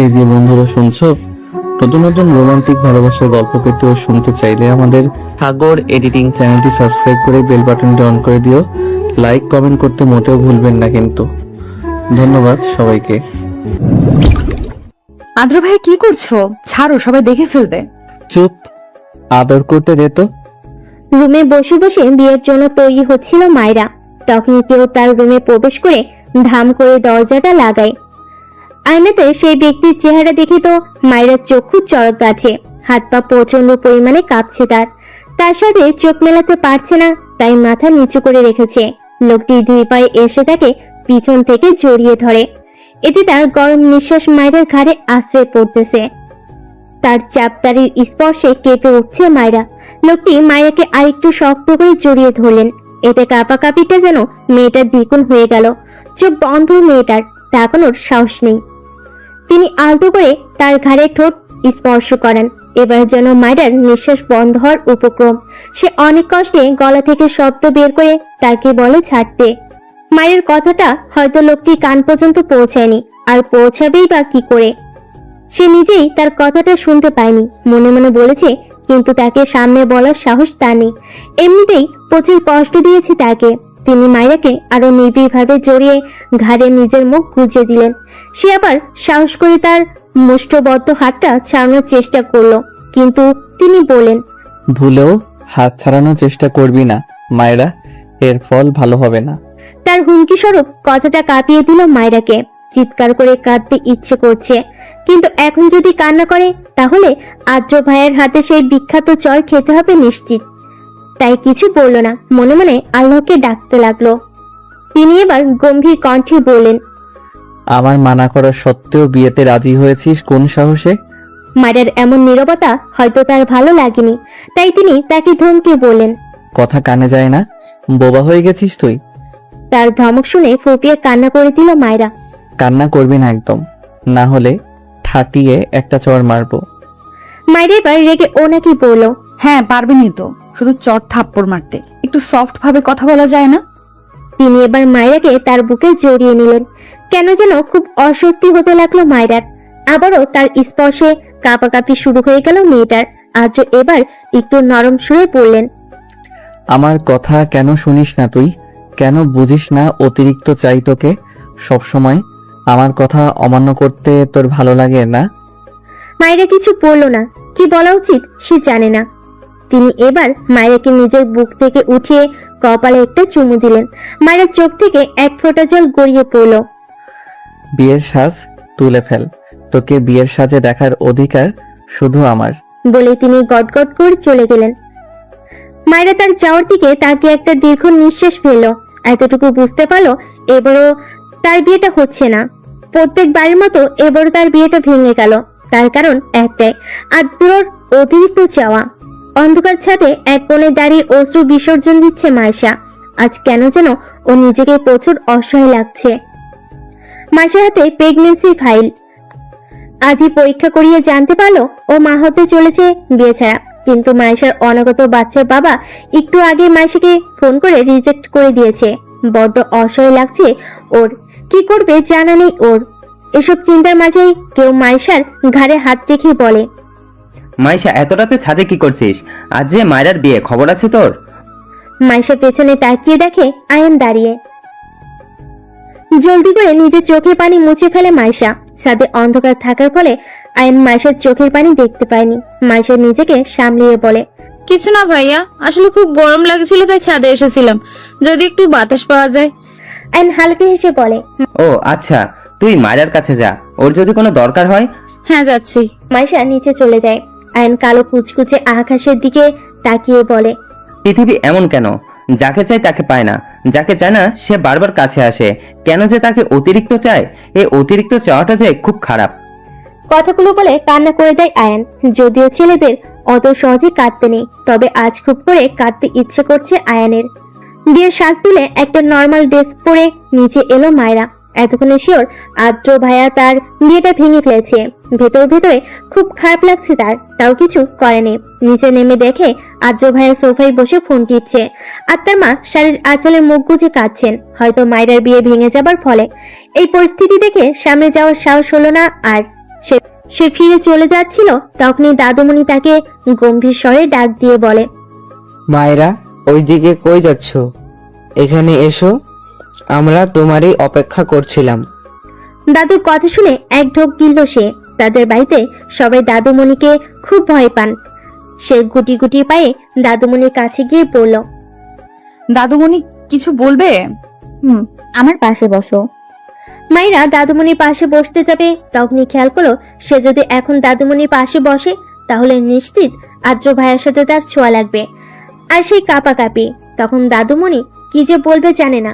এই যে বন্ধুরা শুনছো, নতুন নতুন রোমান্টিক ভালোবাসার গল্প পেতে ও শুনতে চাইলে আমাদের সাগর এডিটিং চ্যানেলটি সাবস্ক্রাইব করে বেল বাটনটি অন করে দিও। লাইক কমেন্ট করতে মোটেও ভুলবেন না কিন্তু। ধন্যবাদ সবাইকে। আদ্র ভাই কি করছো? ছাড়ো, সবাই দেখে ফেলবে। চুপ, আদর করতে দে তো। রুমে বসে বসে বিয়ের জন্য তৈরি হচ্ছিল মায়রা, তখনই কেউ তার রুমে প্রবেশ করে ধাম করে দরজাটা লাগায়। আয়নাতে সেই ব্যক্তির চেহারা দেখে তো মায়রার চক্ষু চড়ক গাছে, হাত পা প্রচন্ড পরিমাণে কাঁপছে। তার সাথে চোখ মেলাতে পারছে না, তাই মাথা নিচু করে রেখেছে। লোকটি দুই পায়ে এসে তাকে পিছন থেকে জড়িয়ে ধরে। এতে তার গরম নিঃশ্বাস মায়রার ঘাড়ে আশ্রয় পড়তেছে। তার চাপতারির স্পর্শে কেঁপে উঠছে মায়রা। লোকটি মায়রাকে আরেকটু শক্ত করে জড়িয়ে ধরলেন। এতে কাঁপাকাঁপিটা যেন মেয়েটার দ্বিগুণ হয়ে গেল। চোখ বন্ধ মেয়েটার, তাকানোর সাহস নেই। তিনি আলতো করে তার ঘাড়ে ঠোঁট স্পর্শ করেন। এবার যেন মায়রার নিঃশ্বাস বন্ধ হওয়ার উপক্রম। সে অনেক কষ্টে গলা থেকে শব্দ বের করে তাকে বলে ছাড়তে। মায়ের কথাটা হয়তো লোকটি কান পর্যন্ত পৌঁছায়নি, আর পৌঁছাবেই বা কি করে। সে নিজেই তার কথাটা শুনতে পায়নি, মনে মনে বলেছে, কিন্তু তাকে সামনে বলার সাহস তার নেই। এমনিতেই প্রচুর কষ্ট দিয়েছে তাকে। তিনি মায়রাকে আরো নিবিড়ভাবে জড়িয়ে ঘাড়ে নিজের মুখ গুজে দিলেন। সে আবার সাহস করে তার মুষ্ঠবদ্ধ হাতটা ছাড়ানোর চেষ্টা করলো, কিন্তু তিনি বলেন, ভুলেও হাত ছাড়ানোর চেষ্টা করবি না মায়েরা, এর ফল ভালো হবে না। তার হুমকি স্বরূপ কথাটা কাঁপিয়ে দিল মায়রাকে। চিৎকার করে কাঁদতে ইচ্ছে করছে, কিন্তু এখন যদি কান্না করে তাহলে আদ্র ভাইয়ের হাতে সেই বিখ্যাত চর খেতে হবে নিশ্চিত। তাই কিছু বলল না, মনে মনে আল্লাহকে ডাকতে লাগলো। তিনি এবার গম্ভীর কণ্ঠে বললেন, আমার মানা করা সত্ত্বেও বিয়েতে রাজি হয়েছিস কোন সাহসে? মায়ের এমন নীরবতা হয়তো তার ভালো লাগেনি, তাই তিনি তাকে ধমকে বললেন। কথা কানে যায় না, বোবা হয়ে গেছিস তুই? তার ধমক শুনে ফুপিয়ে কান্না করে দিল মায়রা। কান্না করবি না একদম, না হলে ঠাটিয়ে একটা চড় মারবো। মায়ের এবার রেগে ওনাকে বলল, হ্যাঁ পারবেনই তো, শুধু চট থাপ্পড় মারতে একটু সফট ভাবে কথা বলা যায় না? তিনি এবার মায়রাকে তার বুকে জড়িয়ে নিলেন। কেন যেন খুব অস্বস্তি হতে লাগলো মায়রার। আবারও তার স্পর্শে কাঁপাকাঁপি শুরু হয়ে গেল মেয়েটার। আজ এবার একটু নরম সুরে বললেন, আমার কথা কেন শুনিস না তুই? কেন বুঝিস না অতিরিক্ত চাই তোকে সবসময়? আমার কথা অমান্য করতে তোর ভালো লাগে না? মায়রা কিছু বলল না, কি বলা উচিত সে জানে না। তিনি এবার মায়রাকে নিজের বুক থেকে উঠিয়ে কপালে একটা চুমু দিলেন। মায়ের চোখ থেকে এক ফোঁটা জল গড়িয়ে পড়ল। বিয়ের সাজ তুলে ফেল, তোকে বিয়ের সাজে দেখার অধিকার শুধু আমার। বলে তিনি গটগট করে চলে গেলেন। মায়েরা তার যাওয়ার দিকে তাকে একটা দীর্ঘ নিঃশ্বাস ফেলল। এতটুকু বুঝতে পারলো এবারও তার বিয়েটা হচ্ছে না। প্রত্যেক বাড়ির মতো এবারও তার বিয়েটা ভেঙে গেল। তার কারণ একটাই, আদ্রর অতিরিক্ত চাওয়া। অন্ধকার ছাদে এক কোণে দাঁড়িয়ে অশ্রু বিসর্জন দিচ্ছে মাইশা। আজ কেন যেন ও নিজেকে প্রচুর অসহায় লাগছে। মাইশার হাতে প্রেগনেন্সি ফাইল। আজই পরীক্ষা করিয়ে জানতে পারলো ও মা হতে চলেছে বিয়ে ছাড়া। কিন্তু মাইশার অনাগত বাচ্চার বাবা একটু আগে মাইশাকে ফোন করে রিজেক্ট করে দিয়েছে। বড্ড অসহায় লাগছে ওর, কি করবে জানা নেই ওর। এসব চিন্তার মাঝেই কেউ মাইশার ঘাড়ে হাত রেখে বলে, মাইশা, এত রাতে ছাদে কি করছিস? আজ যে মায়রার বিয়ে, খবর আছে তোর? মাইশা পেছনে তাকিয়ে দেখে আয়ান দাঁড়িয়ে। জলদি করে নিজের চোখের পানি মুছে ফেলে মাইশা। ছাদে অন্ধকার থাকার ফলে আয়ান মাইশার চোখের পানি দেখতে পায়নি। মাইশা নিজেকে সামলিয়ে বলে, কিছু না ভাইয়া, আসলে খুব গরম লাগছিল তাই ছাদে এসেছিলাম, যদি একটু বাতাস পাওয়া যায়। আয়ান হালকা হেসে বলে, ও আচ্ছা, তুই মায়রার কাছে যা, ওর যদি কোনো দরকার হয়। হ্যাঁ যাচ্ছি। মাইশা নিচে চলে যায়। আয়ান কালো কুচকুচে আকাশের দিকে তাকিয়ে বলে, পৃথিবী এমন কেন? যাকে চায় তাকে পায় না, যাকে চায় না সে বারবার কাছে আসে। কেন যে তাকে অতিরিক্ত চায়? এই অতিরিক্ত চাওয়াটা যে খুব খারাপ। কথাগুলো বলে কান্না করে দেয় আয়ান। যদিও ছেলেদের অত সহজে কাঁদতে নেই, তবে আজ খুব করে কাঁদতে ইচ্ছে করছে আয়ানের। বিয়ের সাজ তুলে একটা নর্মাল ড্রেস পরে নিচে এলো মায়রা। এতক্ষণে শিওর আদ্র ভাইয়া তার বিয়েটা ভেঙে ফেলেছে। ভেতর ভেতরে খুব খারাপ লাগছে তার, তাও কিছু করেনি। নিচে নেমে দেখে আদ্র ভাইয়া সোফায় বসে ফোন টিপছে, আর তার মা শাড়ির আঁচলে মুখ গুজে কাঁদছেন, হয়তো মায়রার বিয়ে ভেঙে যাবার ফলে। এই পরিস্থিতি দেখে সামনে যাওয়ার সাহস হলো না আর। সে ফিরে চলে যাচ্ছিল, তখনই দাদুমণি তাকে গম্ভীর স্বরে ডাক দিয়ে বলে, মায়েরা, ওইদিকে কই যাচ্ছ? এখানে এসো, আমরা তোমারই অপেক্ষা করছিলাম। দাদুর কথা শুনে এক ঢোক গিলল সে। তাদের বাড়িতে সবাই দাদুমণিকে খুব ভয় পান। সে গুটি গুটি পায়ে দাদুমণির কাছে গিয়ে পড়ল। দাদুমণি কিছু বলবে? আমার পাশে বসো। মায়েরা দাদুমণির পাশে বসতে যাবে, তখনই খেয়াল করলো সে যদি এখন দাদুমণির পাশে বসে তাহলে নিশ্চিত আদ্র ভাইয়ের সাথে তার ছোঁয়া লাগবে। আর সেই কাঁপাকাঁপি, তখন দাদুমণি কি যে বলবে জানে না।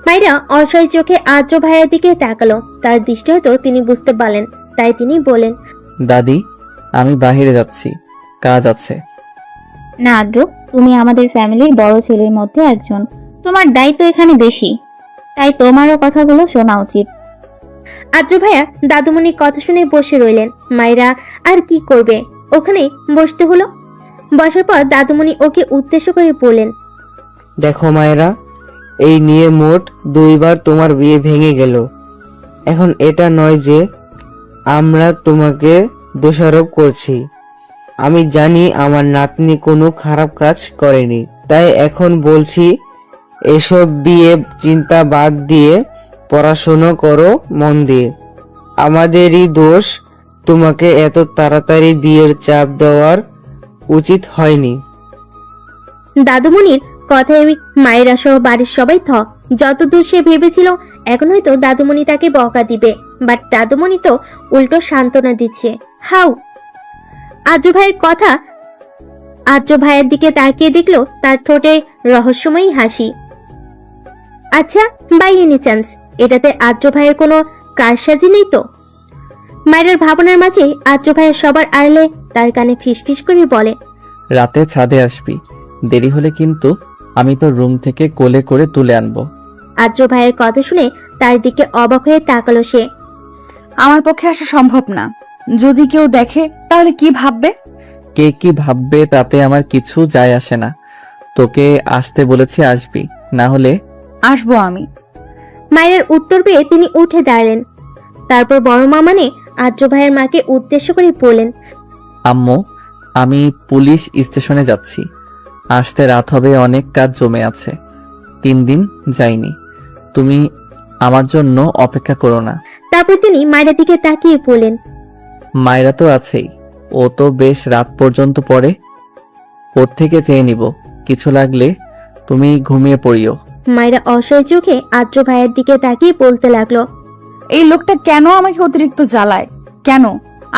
মায়েরা অসহায় চোখে আদ্র ভাইয়ের দিকে তাকালো। তার দৃষ্টি হয়তো তিনি বুঝতে পারলেন, তাই তিনি বলেন, দাদি, আমি বাইরে যাচ্ছি, কাজ আছে। না আদ্র, তুমি আমাদের ফ্যামিলির বড় ছেলের মধ্যে একজন, তোমার দায়িত্ব এখানে বেশি, তাই তোমারও কথাগুলো শোনা উচিত। আদ্র ভাইয়া দাদুমণির কথা শুনে বসে রইলেন। মায়েরা আর কি করবে, ওখানেই বসতে হলো। বসার পর দাদুমণি ওকে উদ্দেশ্য করে বললেন, দেখো মায়েরা, এই নিয়ে মোট 2 বার তোমার বিয়ে ভেঙে গেল। এখন এটা নয় যে আমরা তোমাকে দোষারোপ করছি। আমি জানি আমার নাতনি কোনো খারাপ কাজ করেনি, তাই এখন বলছি এসব বিয়ে চিন্তা বাদ দিয়ে পড়াশোনা করো মন দিয়ে। আমাদেরই দোষ, তোমাকে এত তাড়াতাড়ি বিয়ের চাপ দেওয়ার উচিত হয়নি। দাদুমণির কথায় মায়েরা সহ বাড়ির সবাই যতদূর সে ভেবেছিল এখন হয়তো দাদুমণি তাকে বকা দিবে, বাট দাদুমণি তো উল্টো সান্ত্বনা দিচ্ছে। হাউ! আদ্র ভাইয়ের দিকে তাকিয়ে দেখলো তার ঠোঁটে রহস্যময়ী হাসি। আচ্ছা, বাই এনি চান্স এটাতে আদ্র ভাইয়ের কোনো কারসাজি নেই তো? মায়ের ভাবনার মাঝে আদ্র ভাইয়ের সবার আড়ালে তার কানে ফিসফিস করে বলে, রাতে ছাদে আসবি, দেরি হলে কিন্তু আমি তোর রুম থেকে কোলে করে তুলে আনবো। আদ্র ভাইয়ের কথা শুনে তার দিকে অবাক হয়ে তাকালো সে। আমার পক্ষে আসা সম্ভব না। যদি কেউ দেখে তাহলে কি ভাববে? কে কি ভাববে তাতে আমার কিছু যায় আসে না। তোকে আসতে বলেছি, আসবি, না হলে আসবো আমি। মায়ের উত্তর পেয়ে তিনি উঠে দাঁড়ালেন। তারপর বড় মা মানে আদ্র ভাইয়ের মাকে উদ্দেশ্য করে বললেন, আম্মু, আমি পুলিশ স্টেশনে যাচ্ছি, আসতে রাত হবে, অনেক কাজ জমে আছে, 3 দিন যাইনি, তুমি আমার জন্য অপেক্ষা করো না। তারপর তিনি মায়ের দিকে তাকিয়ে বললেন, মায়েরা তো আছেই, ও তো বেশ রাত পর্যন্ত পড়ে, ওর থেকে চেয়ে নিব, কিছু লাগলে তুমি ঘুমিয়ে পড়িও। মায়েরা অসহায় চোখে আদ্র ভাইয়ের দিকে তাকিয়ে বলতে লাগলো, এই লোকটা কেন আমাকে অতিরিক্ত জ্বালায়? কেন?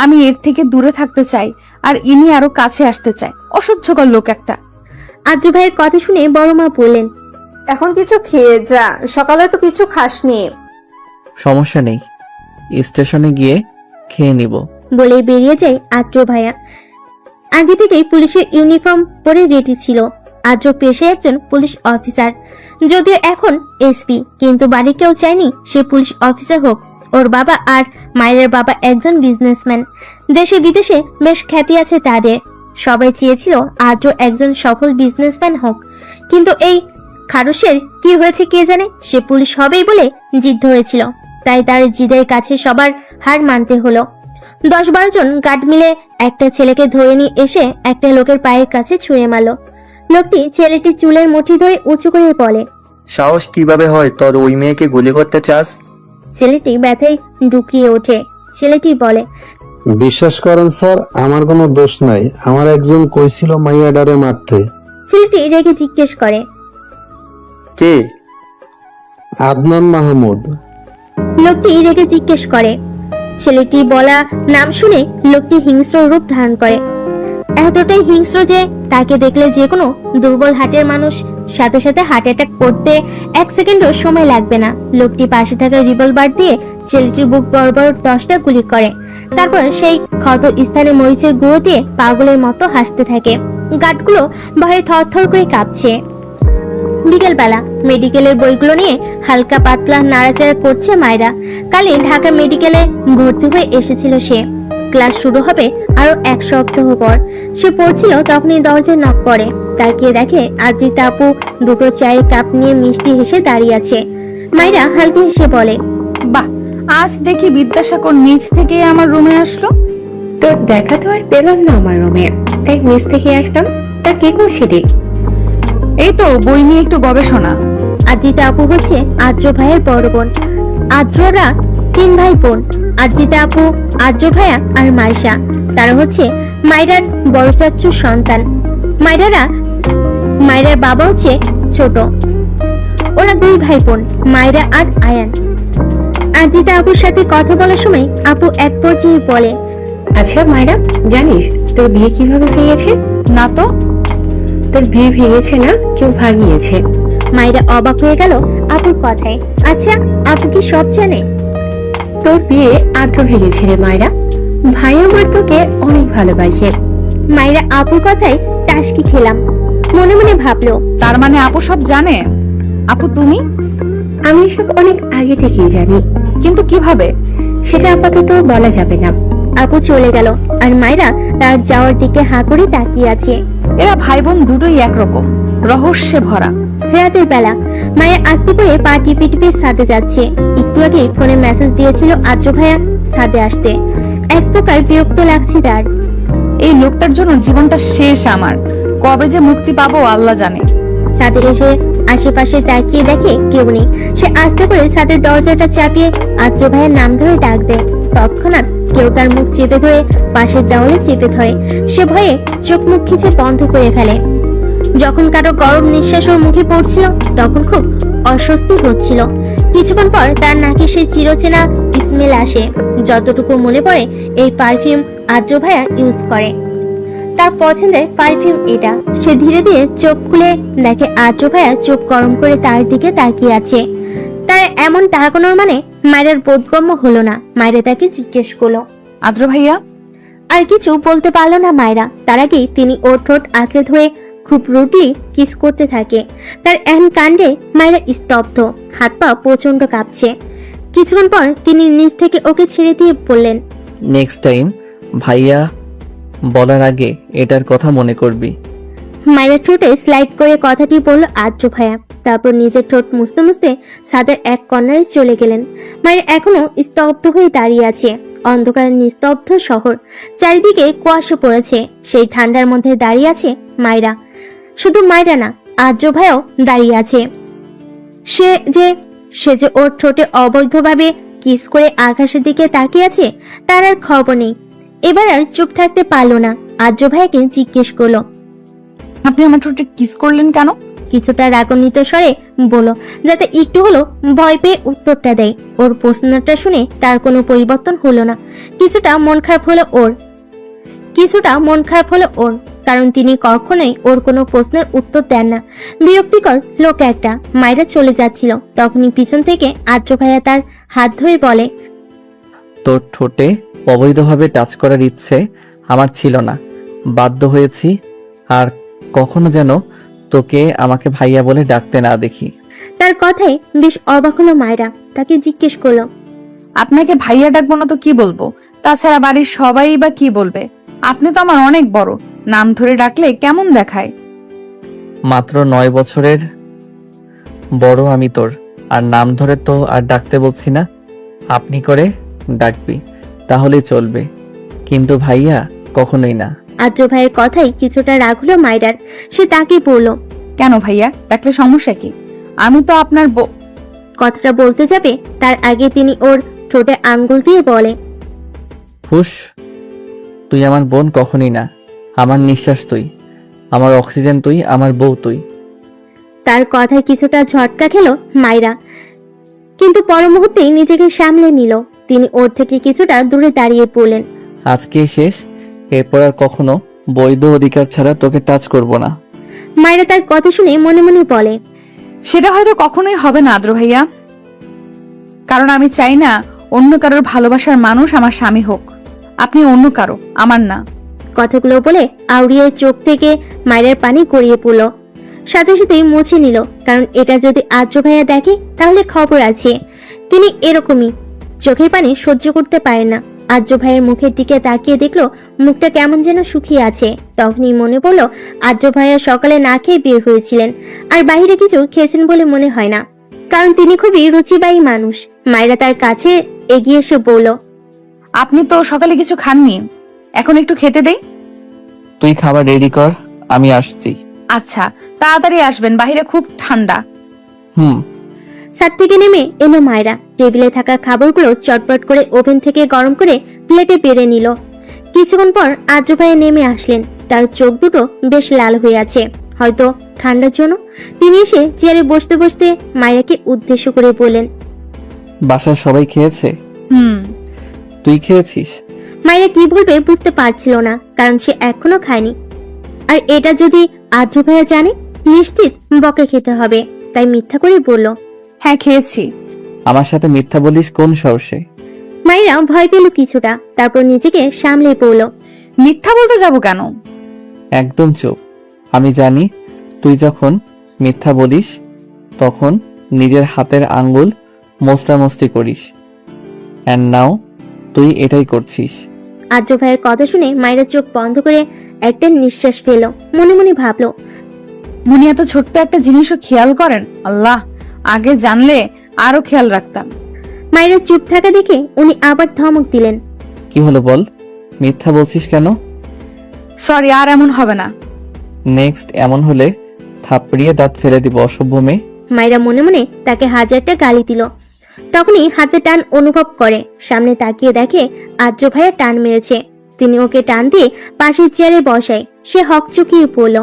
আমি এর থেকে দূরে থাকতে চাই, আর ইনি আরো কাছে আসতে চায়। অসহ্যকর লোক একটা। আদ্র ভাইয়ের কথা শুনে বড় মা বললেন, এখন কিছু খেয়ে যা, সকালে তো কিছু খাসনি। সমস্যা নেই, স্টেশনে গিয়ে খেয়ে নিব। বলে বেরিয়ে যায় আদ্র ভাইয়া। আগে থেকেই পুলিশের ইউনিফর্ম পরে রেডি ছিল। আদ্র পেশায় একজন পুলিশ অফিসার, যদিও এখন এসপি, কিন্তু বাড়ির কেউ চায়নি সে পুলিশ অফিসার হোক। ওর বাবা আর মায়ের বাবা একজন বিজনেসম্যান, দেশে বিদেশে বেশ খ্যাতি আছে তাদের। সবাই চেয়েছিল আদ্র একজন সফল বিজনেসম্যান হোক, কিন্তু এই খারুসের কি হয়েছে কে জানে, সে পুলিশ হবেই বলে জিদ ধরেছিল, তাই তার জিদের কাছে সবার হার মানতে হলো। 10-12 জন গার্ড মিলে একটা ছেলেকে ধরে নিয়ে এসে একটা লোকের পায়ের কাছে ছুঁড়ে মারল। লোকটি ছেলেটির চুলের মুঠি ধরে উঁচু করে বলে, সাহস কিভাবে হয় তোর ওই মেয়েকে গুলি করতে চাস? ছেলেটি ব্যথায় ডুকরিয়ে ওঠে। ছেলেটি বলে, বিশ্বাস করেন স্যার, আমার কোনো দোষ নাই, আমার একজন কইছিল মাইয়াডারে মারতে। ছেলেটি রেগে জিজ্ঞেস করে, কে? আদনান মাহমুদ। লোকটি রেগে জিজ্ঞেস করে। ছেলেটি বলা নাম শুনে লোকটি হিংস্র রূপ ধারণ করে, এতটাই হিংস্র যে তাকে দেখলে যে কোনো দুর্বল হার্টের মানুষ সাথে সাথে হার্ট অ্যাটাক করতে 1 সেকেন্ডও সময় লাগবে না। লোকটি পাশে থাকা রিভলভার দিয়ে ছেলেটির বুক বরাবর 10টা গুলি করে। তারপর সেই ক্ষত স্থানে মরিচের গুঁড়ো দিয়ে পাগলের মতো হাসতে থাকে। গার্ডগুলো ভয়ে থরথর করে কাঁপছে। বিকেলবেলা মেডিকেলের বইগুলো নিয়ে হালকা পাতলা নাড়াচাড়া করছে মায়েরা। কালে ঢাকা মেডিকেলে ভর্তি হয়ে এসেছিল সে। ক্লাস শুরু হবে আরো 1 সপ্তাহ পর। সে পড়ছিল, তখনই দরজায় নক করে। তাকিয়ে দেখে আজিতা আপু 2টো চায়ের কাপ নিয়ে মিষ্টি হেসে দাঁড়িয়ে আছে। মায়েরা হালকা হেসে বলে, বাহ, আজ দেখি বিদ্যাসাগর নিচ থেকে আমার রুমে আসলো। তোর দেখা তো আর পেলাম না আমার রুমে, তাই নিচ থেকে আসলাম। তা কি করছিলি? এই তো বই নিয়ে একটু গবেষণা। আদ্রিতা আপু হচ্ছে আদ্র ভাইয়ের বড় বোন। আদ্ররা 3 ভাই বোন। আদ্রিতা আপু, আদ্র ভাইয়া আর মাইশা, তারা হচ্ছে মাইরার বড় চাচ্চুর সন্তান। মাইরার বাবা হচ্ছে ছোট। ওরা 2 ভাই বোন, মাইরা আর আয়ান। আদ্রিতা আপুর সাথে কথা বলার সময় আপু এক পর্যায়ে বলে, আচ্ছা মায়েরা, জানিস তোর বিয়ে কিভাবে ভেঙেছে? না তো। তোর বিয়ে ভেঙেছে না, কেউ ভাঙিয়েছে। মাইরা অবাক হয়ে গেল আপুর কথায়। আচ্ছা, আপু কি সব জানে? তোর বিয়ে আদ্র ভেঙেছে রে মায়েরা। ভাই আমার তোকে অনেক ভালোবাসে। মাইরা আপুর কথায় টাসকি খেলাম। মনে মনে ভাবলো, তার মানে আপু সব জানে। আপু তুমি? আমি সব অনেক আগে থেকেই জানি, কিন্তু কিভাবে? সেটা আপাতত বলা যাবে না। আপু চলে গেল আর মাইরা তার যাওয়ার দিকে হাঁ করে তাকিয়ে আছে। এরা ভাই বোন দুটোই একরকম, রহস্যে ভরা। রাতের বেলা মায়ের আস্তে করে পা টিপে টিপে ছাদে যাচ্ছে। একটু আগে ফোনে মেসেজ দিয়েছিল আদ্র ভাইয়া ছাদে আসতে। এক প্রকার বিরক্ত লাগছে তার। এই লোকটার জন্য জীবনটা শেষ আমার। কবে যে মুক্তি পাবো আল্লাহ জানে। ছাদে এসে আশেপাশে তাকিয়ে দেখে কেউ নেই। সে আস্তে করে ছাদের দরজাটা চাপিয়ে আদ্র ভাইয়ের নাম ধরে ডাক দেয়। তৎক্ষণাৎ কেউ তার মুখ চেপে ধরে পাশের দেওয়ালে চেপে ধরে। সে ভয়ে চোখ মুখ খিচে বন্ধ করে ফেলে। যখন কারো গরম নিঃশ্বাস ওর মুখে পড়ছিল তখন খুব অস্বস্তি হচ্ছিল। কিছুক্ষণ পর তার নাকে সেই চিরচেনা স্মেল আসে। যতটুকু মনে পড়ে, এই পারফিউম আদ্র ভাইয়া ইউজ করে। তার পছন্দের পারফিউম এটা। সে ধীরে ধীরে চোখ খুলে দেখে আদ্র ভাইয়া চোখ গরম করে তার দিকে তাকিয়ে আছে। তার এমন তাকানোর মানে মায়ের বোধগম্য হলো না। মায়েরা তাকে জিজ্ঞেস করলো, আদ্র ভাইয়া? আর কিছু বলতে পারলো না মায়েরা। তার আগেই তিনি ওর ঠোঁট আঁকড়ে ধরে খুব রুটি কিস করতে থাকে। তার এমন কাণ্ডে মায়েরা স্তব্ধ, হাত পা প্রচন্ড কাঁপছে। কিছুক্ষণ পর তিনি নিজ থেকে ওকে ছেড়ে দিয়ে বললেন, নেক্সট টাইম ভাইয়া বলার আগে এটার কথা মনে করবি। মায়ের ঠোঁটে স্লাইড করে কথাটি বলল আদ্র ভাইয়া। তারপর নিজের ঠোঁট মুছতে মুছতে ছাদের এক কর্নারে চলে গেলেন। মায়ের এখনো স্তব্ধ হয়ে দাঁড়িয়ে আছে। অন্ধকার নিস্তব্ধ শহর, চারিদিকে কুয়াশা পড়েছে। সেই ঠান্ডার মধ্যে দাঁড়িয়ে আছে মায়েরা। শুধু মায়েরা না, আদ্র ভাইও দাঁড়িয়ে আছে। সে যে ওর ঠোঁটে অবৈধভাবে কিস করে আকাশের দিকে তাকিয়ে আছে, তার আর খবর নেই। এবার আর চুপ থাকতে পারলো না। আদ্র ভাইকে জিজ্ঞেস করলো, আপনি আমার ঠোঁটে কিস করলেন কেন? কিছুটা রাগান্বিত স্বরে বলল, যাতে একটু হলো ভয় পেয়ে উত্তরটা দেয়। ওর প্রশ্নটা শুনে তার কোনো পরিবর্তন হলো না। কিছুটা মন খারাপ হলো ওর, কারণ তিনি কখনোই ওর কোনো প্রশ্নের উত্তর দেন না। বিরক্তিকর লোক একটা। মায়েরা চলে যাচ্ছিল, তখনই পিছন থেকে আদ্র ভাইয়া তার হাত ধরে বলে, তোর ঠোঁটে অবৈধভাবে টাচ করার ইচ্ছে আমার ছিল না, বাধ্য হয়েছি। আর কখনো যেন তোকে আমাকে ভাইয়া বলে ডাকতে না দেখি। তার কথায় বেশ অবাক হলো মায়েরা। তাকে জিজ্ঞেস করলো, আপনাকে ভাইয়া ডাকবো না তো কি বলবো? তাছাড়া বাড়ির সবাই বা কি বলবে? আপনি তো আমার অনেক বড়, নাম ধরে ডাকলে কেমন দেখায়? মাত্র 9 বছরের বড় আমি তোর, আর নাম ধরে তো আর ডাকতে বলছি না। আপনি করে ডাকবি তাহলেই চলবে, কিন্তু ভাইয়া কখনোই না। আদ্র ভাইয়ের কথাই কিছুটা রাগ হলো মায়েরার। সে তাকে বলল, কেন ভাইয়া ডাকলে সমস্যা কি? আমি তো আপনার কথাটা বলতে যাবে তার আগে তিনি ওর ঠোঁটে আঙ্গুল দিয়ে বলে, হুশ, তুই আমার বোন কখনই না। আমার নিঃশ্বাস তুই, আমার অক্সিজেন তুই, আমার বউ তুই। তার কথায় কিছুটা ঝটকা খেলো মায়েরা, কিন্তু পর মুহূর্তেই নিজেকে সামলে নিল। তিনি ওর থেকে কিছুটা দূরে দাঁড়িয়ে বললেন, আজকে শেষ, এরপর আর কখনো বৈধ অধিকার ছাড়া তোকে টাচ করব না। মায়েরা তার কথা শুনে মনে মনে বলে, সেটা হয়তো কখনোই হবে না আদ্র ভাইয়া, কারণ আমি চাই না অন্য কারোর ভালোবাসার মানুষ আমার স্বামী হোক। আপনি অন্য কারো, আমার না। কথাগুলো বলে আউড়িয়ে চোখ থেকে মায়ের পানি গড়িয়ে পড়ল। সাথে সাথেই মুছে নিল, কারণ এটা যদি আদ্র ভাইয়া দেখে তাহলে খবর আছে। তিনি এরকমই, চোখের পানি সহ্য করতে পারেন না। আদ্র ভাইয়ের মুখের দিকে তাকিয়ে দেখলো মুখটা কেমন যেন শুকিয়ে আছে। তখনই মনে পড়লো আদ্র ভাইয়া সকালে না খেয়ে বের হয়েছিলেন, আর বাইরে কিছু খেয়েছেন বলে মনে হয় না, কারণ তিনি খুবই রুচিবাহী মানুষ। মায়েরা তার কাছে এগিয়ে এসে বলল, আপনি তো সকালে কিছু খাননি, এখন একটু খেতে দেই। তুই খাবার রেডি কর, আমি আসছি। আচ্ছা, তাড়াতাড়ি আসবেন, বাইরে খুব ঠান্ডা। হুম। ছাদ থেকে নেমে এলো মায়েরা। টেবিলে থাকা খাবারগুলো চটপট করে ওভেন থেকে গরম করে প্লেটে বেড়ে নিল। কিছুক্ষণ পর আদ্র ভাইয়া নেমে আসলেন। তার চোখ দুটো বেশ লাল হয়ে আছে, হয়তো ঠান্ডার জন্য। তিনি এসে চেয়ারে বসতে বসতে মায়েরাকে উদ্দেশ্য করে বললেন, বাসার সবাই খেয়েছে? হুম। তুই খেয়েছিস? মায়েরা কি বলবে বুঝতে পারছিল না, কারণ সে এখনো খায়নি। আর এটা যদি আদ্র ভাইয়া জানে, নিশ্চিত বকে খেতে হবে। তাই মিথ্যা করে বলল, হ্যাঁ খেয়েছি। আমার সাথে মিথ্যা বলিস কোন সাহসে? মায়েরা ভয় পেল কিছুটা, তারপর নিজেকে সামলে পড়ল। মিথ্যা বলতে যাব কেন? একদম চুপ। আমি জানি তুই যখন মিথ্যা বলিস তখন নিজের হাতের আঙ্গুল মোস্টামস্তি করিস। অ্যান্ড নাও তুই এটাই করছিস। আদ্র ভাইয়ের কথা শুনে মায়েরা চোখ বন্ধ করে একটা নিঃশ্বাস পেল। মনে মনে ভাবলো, উনি এত ছোট্ট একটা জিনিসও খেয়াল করেন। আল্লাহ, আগে জানলে আরো খেয়াল রাখতাম। মায়েরা চুপ থাকা দেখে উনি আবার ধমক দিলেন, কি হলো বল, মিথ্যা বলছিস কেন? সরি, আর এমন হবে না। নেক্সট এমন হলে থাপড়িয়ে দাঁত ফেলে দিব, অসভ্য মেয়ে। মায়েরা মনে মনে তাকে হাজারটা গালি দিল। তখনই হাতে টান অনুভব করে। সামনে তাকিয়ে দেখে আদ্র ভাইয়া টান মেরেছে। তিনি ওকে টান দিয়ে পাশের চেয়ারে বসায়। সে হকচকিয়ে পড়ল।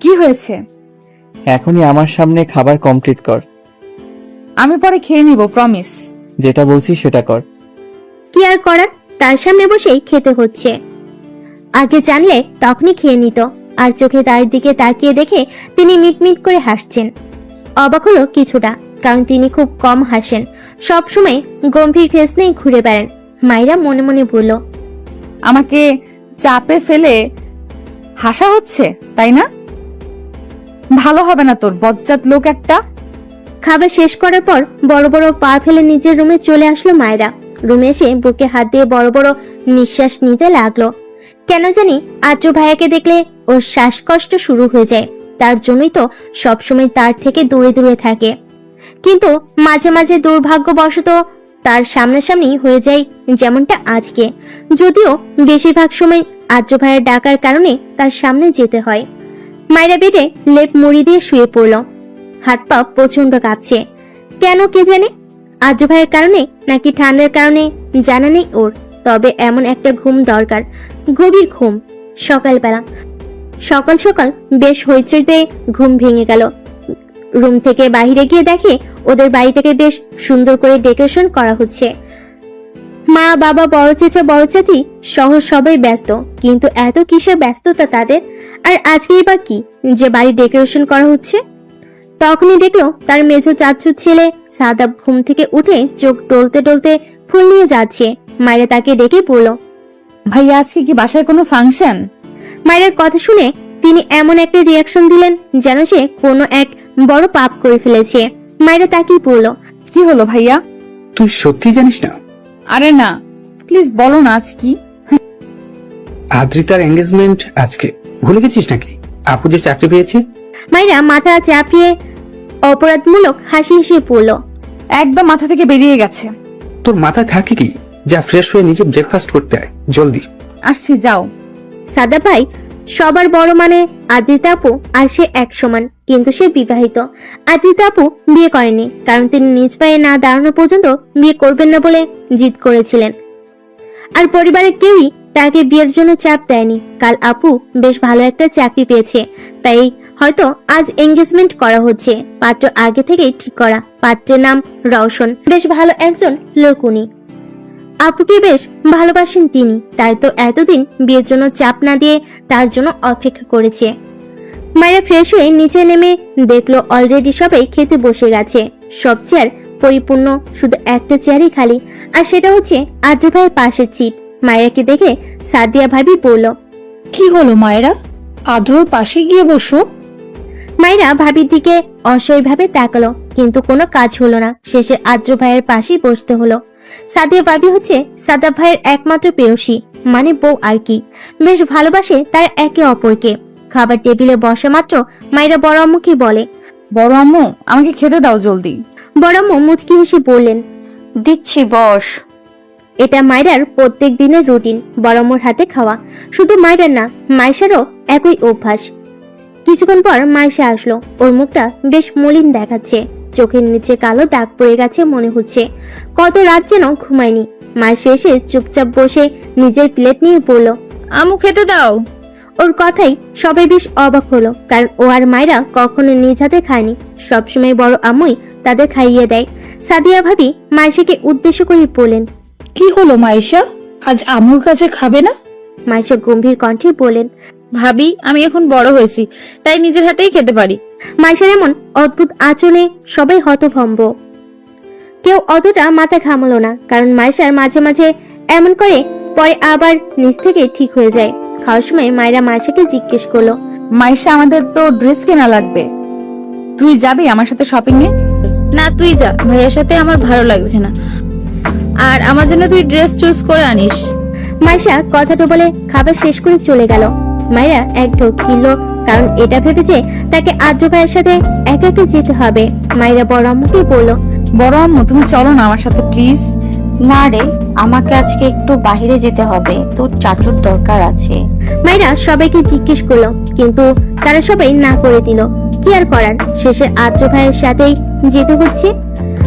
কি হয়েছে? এখনই আমার সামনে খাবার কমপ্লিট কর। আমি পরে খেয়ে নিব, প্রমিস। যেটা বলছি সেটা কর। কি আর করার, তার সামনে বসেই খেতে হচ্ছে। আগে জানলে তখনই খেয়ে নিত। আর চোখে তার দিকে তাকিয়ে দেখে তিনি মিটমিট করে হাসছেন। অবাক হলো কিছুটা, কারণ তিনি খুব কম হাসেন। সবসময় গম্ভীর ফেস নিয়ে ঘুরে বেড়ান। মায়েরা মনে মনে বলল, আমাকে চাপে ফেলে হাসা হচ্ছে, তাই না? ভালো হবে না তোর, বজ্জাত লোক একটা। খাবার শেষ করার পর বড় বড় পা ফেলে নিজের রুমে চলে আসলো মায়েরা। রুমে এসে বুকে হাত দিয়ে বড় বড় নিঃশ্বাস নিতে লাগলো। কেন জানি আদ্র ভাইয়াকে দেখলে ওর শ্বাসকষ্ট শুরু হয়ে যায়। তার জন্যই তো সবসময় তার থেকে দূরে দূরে থাকে। কিন্তু মাঝে মাঝে দুর্ভাগ্যবশত তার সামনাসামনি হয়ে যায়, যেমনটা আজকে। যদিও বেশিরভাগ সময় আদ্র ভাইয়ের ডাকার কারণে তার সামনে যেতে হয়। মায়েরা বেডে লেপ মুড়ি দিয়ে শুয়ে পড়ল। হাত পা প্রচন্ড কাঁপছে। কেন কে জানে, আদ্র ভাইয়ের কারণে নাকি ঠান্ডার কারণে জানা নেই ওর। তবে এমন একটা ঘুম দরকার, গভীর ঘুম। সকালবেলা সকাল সকাল বেশ হইচইতে ঘুম ভেঙে গেল। রুম থেকে বাইরে গিয়ে দেখে ওদের বাড়িটাকে বেশ সুন্দর করে ডেকোরেশন করা হচ্ছে। মা, বাবা, বড় চেঁচা, বড় চাচি সহ সবাই ব্যস্ত। কিন্তু এত কিসের ব্যস্ততা তাদের? আর আজকেই বা কি যে বাড়ি ডেকোরেশন করা হচ্ছে? তখনই দেখলো তার মেজো চাচুর ছেলে সাদাব ঘুম থেকে উঠে চোখ টলতে টলতে ফুল নিয়ে যাচ্ছে। মায়েরা তাকে ডেকে বলল, ভাইয়া আজকে কি বাসায় কোনো ফাংশন? মায়ের কথা শুনে তিনি এমন একটা রিয়াকশন দিলেন যেন সে কোনো এক বড় পাপ করে ফেলেছে। মায়েরা তাকেই বলল, কি হলো ভাইয়া? তুই সত্যি জানিস না? আরে না, প্লিজ বলো না আজ কি। আদ্রিতার এঙ্গেজমেন্ট আজকে, ভুলে গেছিস নাকি? আপু যে চাকরি পেয়েছে। মায়েরা মাথা চাপিয়ে অপরাধমূলক হাসি হেসে পড়ল, একদম মাথা থেকে বেরিয়ে গেছে। তোর মাথায় থাকে কি? যা ফ্রেশ হয়ে নিজে ব্রেকফাস্ট করতে আয় জলদি। আসছি, যাও। সাদা ভাই সবার বড়, মানে আদ্রিতা আপু আর সে এক সমান। কিন্তু সে বিবাহিত। আদ্রিতা আপু বিয়ে করেনি, কারণ তিনি নিজ পায়ে না দাঁড়ানো পর্যন্ত বিয়ে করবেন না বলে জিদ করেছিলেন। আর পরিবারের কেউই তাকে বিয়ের জন্য চাপ দেয়নি। কাল আপু বেশ ভালো একটা চাকরি পেয়েছে, তাই হয়তো আজ এঙ্গেজমেন্ট করা হচ্ছে। পাত্র আগে থেকেই ঠিক করা। পাত্রের নাম রওশন, বেশ ভালো একজন লোক উনি। আপুকে বেশ ভালোবাসেন তিনি, তাই তো এতদিন বিয়ের জন্য চাপ না দিয়ে তার জন্য অপেক্ষা করেছে। মায়েরা ফ্রেশ হয়ে নিচে নেমে দেখলো অলরেডি সবাই খেতে বসে গেছে। সব চেয়ার পরিপূর্ণ, শুধু একটা চেয়ারই খালি, আর সেটা হচ্ছে আদ্র ভাইয়ের পাশের সিট। মায়েরাকে দেখে সাদিয়া ভাবি বলল, কি হলো মায়েরা, আদ্রর পাশে গিয়ে বসো। মায়েরা ভাবির দিকে অসহায়ভাবে তাকালো, কিন্তু কোনো কাজ হলো না। শেষে আদ্র ভাইয়ের পাশেই বসতে হলো। সাদিয়া ভাবি হচ্ছে সাদা ভাইয়ের একমাত্র প্রেয়সী, মানে বউ আর কি। বেশ ভালোবাসে তার একে অপরকে। খাবার টেবিলে বসা মাত্র মায়েরা বড় আম্মুকে বলে, বড় আম্মু, আমাকে খেতে দাও জলদি। বড় আম্মু মুচকি হেসে বললেন, দিচ্ছি বস। এটা মায়রার প্রত্যেক দিনের রুটিন, বড় আম্মুর হাতে খাওয়া। শুধু মায়রার না, মাইশারও একই অভ্যাস। কিছুক্ষণ পর মাইশা আসলো। ওর মুখটা বেশ মলিন দেখাচ্ছে, চোখের নিচে কালো দাগ পড়ে গেছে মনে হচ্ছে। কত রাত যেন ঘুমায়নি। মাইশা এসে চুপচাপ বসে নিজের প্লেট নিয়ে বলল, আমু খেতে দাও। ওর কথাই সবাই বেশ অবাক হলো, কারণ ও আর মায়রা কখনো নিজ হাতে খায়নি। সবসময় বড় আম্মুই তাদের খাইয়ে দেয়। সাদিয়া ভাবি মাইশাকে উদ্দেশ্য করে বলেন, কি হলো মাইশা, আজ আমুর কাছে খাবে না? মাইশা গম্ভীর কণ্ঠে বলেন, ভাবি আমি এখন বড় হয়েছি, তাই নিজের হাতেই খেতে পারি। মাইশার এমন অদ্ভুত আচরণে সবাই হতভম্ব। কেউ অতটা মাথা ঘামালো না, কারণ মাইশার মাঝে মাঝে এমন করে, পরে আবার নিজ থেকে ঠিক হয়ে যায়। খাওয়ার সময় মায়েরা মাইশাকে জিজ্ঞেস করলো, মাইশা, আমাদের তো ড্রেস কেনা লাগবে, তুই যাবি আমার সাথে শপিং এ? না তুই যা, ভাইয়ার সাথে আমার ভালো লাগছে না, আর আমার জন্য তুই ড্রেস চুজ করে আনিস। মাইশা কথাটা বলে খাবার শেষ করে চলে গেল। মায়েরা এক ঢোক কিনলো, কারণ এটা ভেবেছে তাকে আদ্র ভাইয়ের সাথে একা একা যেতে হবে। মায়েরা বড় আম্মুকে বলল, বড় আম্মু তুমি চলো না আমার সাথে প্লিজ। না রে, আমাকে আজকে একটু বাইরে যেতে হবে, তোর চাচুর দরকার আছে। মায়েরা সবাইকে জিজ্ঞেস করলো, কিন্তু তারা সবাই না করে দিল। কি আর করার, শেষে আদ্র ভাইয়ের সাথেই যেতে হচ্ছে।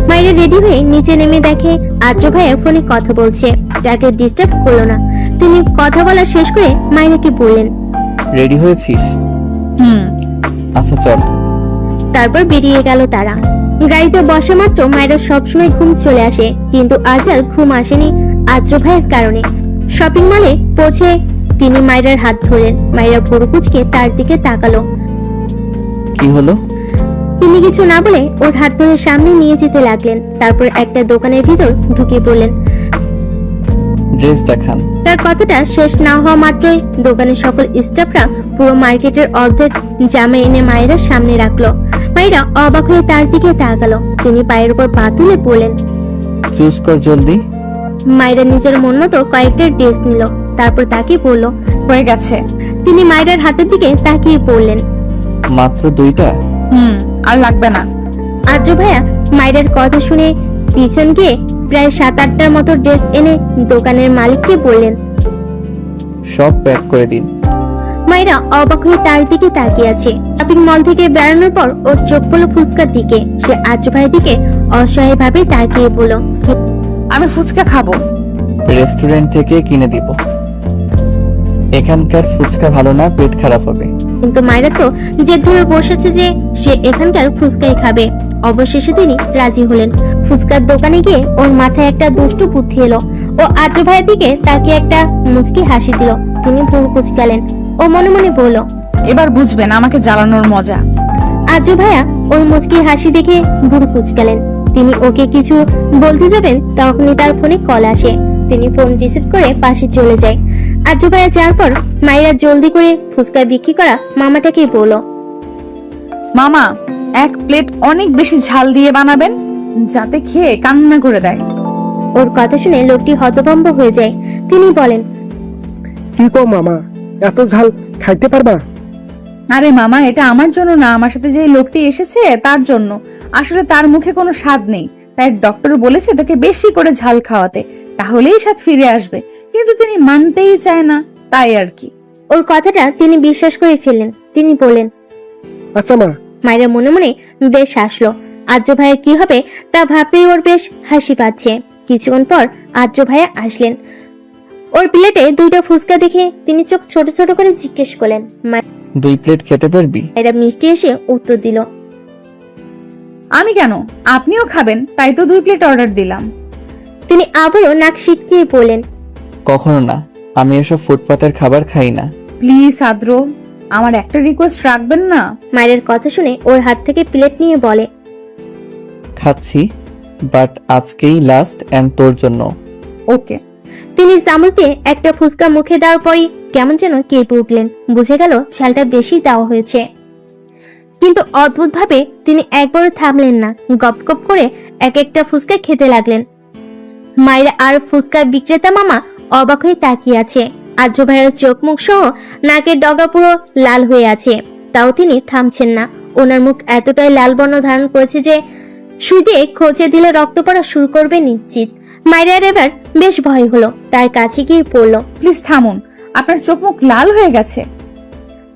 মায়েরা রেডি হয়ে নিচে নেমে দেখে আদ্র ভাইয়া ফোনে কথা বলছে। তাকে ডিস্টার্ব করলো না। তিনি কথা বলা শেষ করে মায়েরাকে বললেন, রেডি হয়েছিস? আচ্ছা চল। তারপর বেরিয়ে গেল তারা। গাড়িতে বসা মাত্র মায়েরা সবসময় ঘুম চলে আসে, কিন্তু আজ আর ঘুম আসেনি আদ্র ভাইয়ের কারণে। শপিং মলে পৌঁছে তিনি মায়েরার হাত ধরলেন। মায়েরা ভোর কুচকে তার দিকে তাকালো। কি হলো? তিনি কিছু না বলে ওর হাত ধরে সামনে নিয়ে যেতে লাগলেন। তারপর একটা দোকানের ভিতর ঢুকে পড়লেন। ড্রেস দেখান। তার কথাটা শেষ না হওয়া মাত্রই দোকানের সকল স্টাফরা পুরো মার্কেটের অর্ধেক জামা এনে মায়েরা সামনে রাখলো। মায়েরা অবাক হয়ে তার দিকে তাকালো। তিনি পায়ের উপর পা তুলে বললেন, চুজ কর জলদি। মায়েরা নিজের মন মতো কয়েকটা ড্রেস নিল, তারপর তাকে বলল, হয়ে গেছে। তিনি মায়েরার হাতের দিকে তাকিয়ে পড়লেন, মাত্র 2টা? আর লাগবে না। আদ্র ভাইয়া মায়েরার কথা শুনে পিছন গিয়ে প্রায় 7-8টার মতো ড্রেস এনে দোকানের মালিককে বললেন, সব প্যাক করে দিন। মায়েরা অবাক হয়ে তার দিকে তাকিয়ে আছে। শপিং মল থেকে বেরানোর পর ওর চোখ পড়লো ফুচকার দিকে। সে আদ্র ভাইয়ের দিকে অসহায় ভাবে তাকিয়ে বলল, আমি ফুচকা খাবো। রেস্টুরেন্ট থেকে কিনে দিব। এখানকার ফুচকা ভালো না, পেট খারাপ হবে। কিন্তু মায়েরা তো জেদ ধরে বসেছে যে সে এখানকার ফুচকাই খাবে। অবশেষে তিনি রাজি হলেন। ফুচকার দোকানে গিয়ে ওর মাথায় একটা দুষ্টু বুদ্ধি এলো। ও আদ্র ভাইয়ের দিকে তাকে একটা মুচকি হাসি দিল। তিনি ভুল কুচকালেন। ও মনে মনে বলল, এবার বুঝবেন আমাকে জ্বালানোর মজা। আদ্র ভাইয়া ওর মুচকি হাসি দেখে ভুরু কুচকালেন। তিনি ওকে কিছু বলতে যাবেন, তখনই তার ফোনে কল আসে। তিনি ফোন রিসিভ করে পাশে চলে যায়। আদ্র ভাইয়া যাওয়ার পর মায়েরা জলদি করে ফুচকা বিক্রি করা মামাটাকে বলল, মামা, 1 প্লেট অনেক বেশি ঝাল দিয়ে বানাবেন, যাতে খেয়ে কান্না করে দেয়। ওর কথা শুনে লোকটি হতভম্ব হয়ে যায়। তিনি বলেন, কি কো মামা, এত ঝাল খাইতে পারবা? আরে মামা, এটা আমার জন্য না, আমার সাথে যে লোকটি এসেছে তার জন্য। আসলে তার মুখে কোনো স্বাদ নেই, তাই ডক্টর বলেছে তাকে বেশি করে ঝাল খাওয়াতে, তাহলেই স্বাদ ফিরে আসবে। কিন্তু তিনি মানতেই চায় না, তাই আর কি। ওর কথাটা তিনি বিশ্বাস করে ফেললেন। তিনি বলেন, আচ্ছা মা। মায়েরা মনে মনে বেশ হাসলো। আদ্র ভাইয়ের কি হবে তা ভাবতেই ওর বেশ হাসি পাচ্ছে। কিছুক্ষণ পর আদ্র ভাইয়া আসলেন। ওর প্লেটে 2টা ফুচকা দেখে তিনি চোখ ছোট ছোট করে জিজ্ঞেস করলেন, 2 প্লেট খেতে পারবি? মায়েরা মিষ্টি এসে উত্তর দিল, আমি কেন, আপনিও খাবেন, তাই তো 2 প্লেট অর্ডার দিলাম। তিনি আবারও নাক সিটকিয়ে বললেন, কখনো না, আমি এসব ফুটপাতের খাবার খাই না। প্লিজ আদ্র, আমার একটা রিকোয়েস্ট রাখবেন না? মায়ের কথা শুনে ওর হাত থেকে প্লেট নিয়ে বলে, খাচ্ছি, বাট আজকেই লাস্ট এন্ড তোর জন্য। ওকে। তিনি চামচ দিয়ে একটা ফুচকা মুখে দেওয়ার পরই কেমন যেন কেঁপে উঠলেন। বুঝে গেল ঝালটা বেশি দেওয়া হয়েছে। কিন্তু অদ্ভুত ভাবে তিনি একবারও থামলেন না। গপ গপ করে এক একটা ফুচকা খেতে লাগলেন। মায়ের আর ফুচকা বিক্রেতা মামা অবাক হয়ে তাকিয়ে আছে। আদ্র ভাইয়ের চোখ মুখ সহ নাকের ডগা পুরো লাল হয়ে আছে, তাও তিনি থামছেন না। ওনার মুখ এতটাই লাল বর্ণ ধারণ করেছে যে সুই দিয়ে খোঁচে দিলে রক্ত পড়া শুরু করবে নিশ্চিত। মায়েরার এবার বেশ ভয় হলো, তার কাছে গিয়ে পড়ল। প্লিজ থামুন, আপনার চোখ মুখ লাল হয়ে গেছে।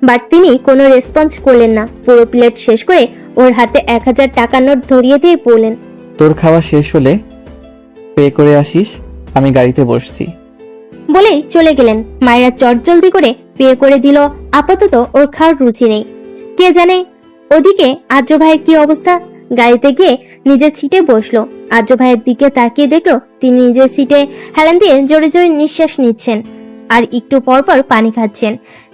বাট তিনি কোনো রেসপন্স করলেন না। পুরো প্লেট শেষ করে ওর হাতে 1000 টাকার নোট ধরিয়ে দিয়ে বললেন, তোর খাওয়া শেষ হলে পে করে আসিস, আমি গাড়িতে বসছি। বলেই চলে গেলেন। মায়েরা চটজলদি করে পে করে দিল। আপাতত ওর খাওয়ার রুচি নেই। কে জানে ওদিকে আদ্র ভাইয়ের কি অবস্থা। গাড়িতে গিয়ে নিজের সিটে বসলো। আদ্র ভাইয়ের দিকে তাকিয়ে দেখলো তিনি নিজের সিটে হেলান দিয়ে জোরে জোরে নিঃশ্বাস নিচ্ছেন আর একটু পর পর পানি খাচ্ছেন,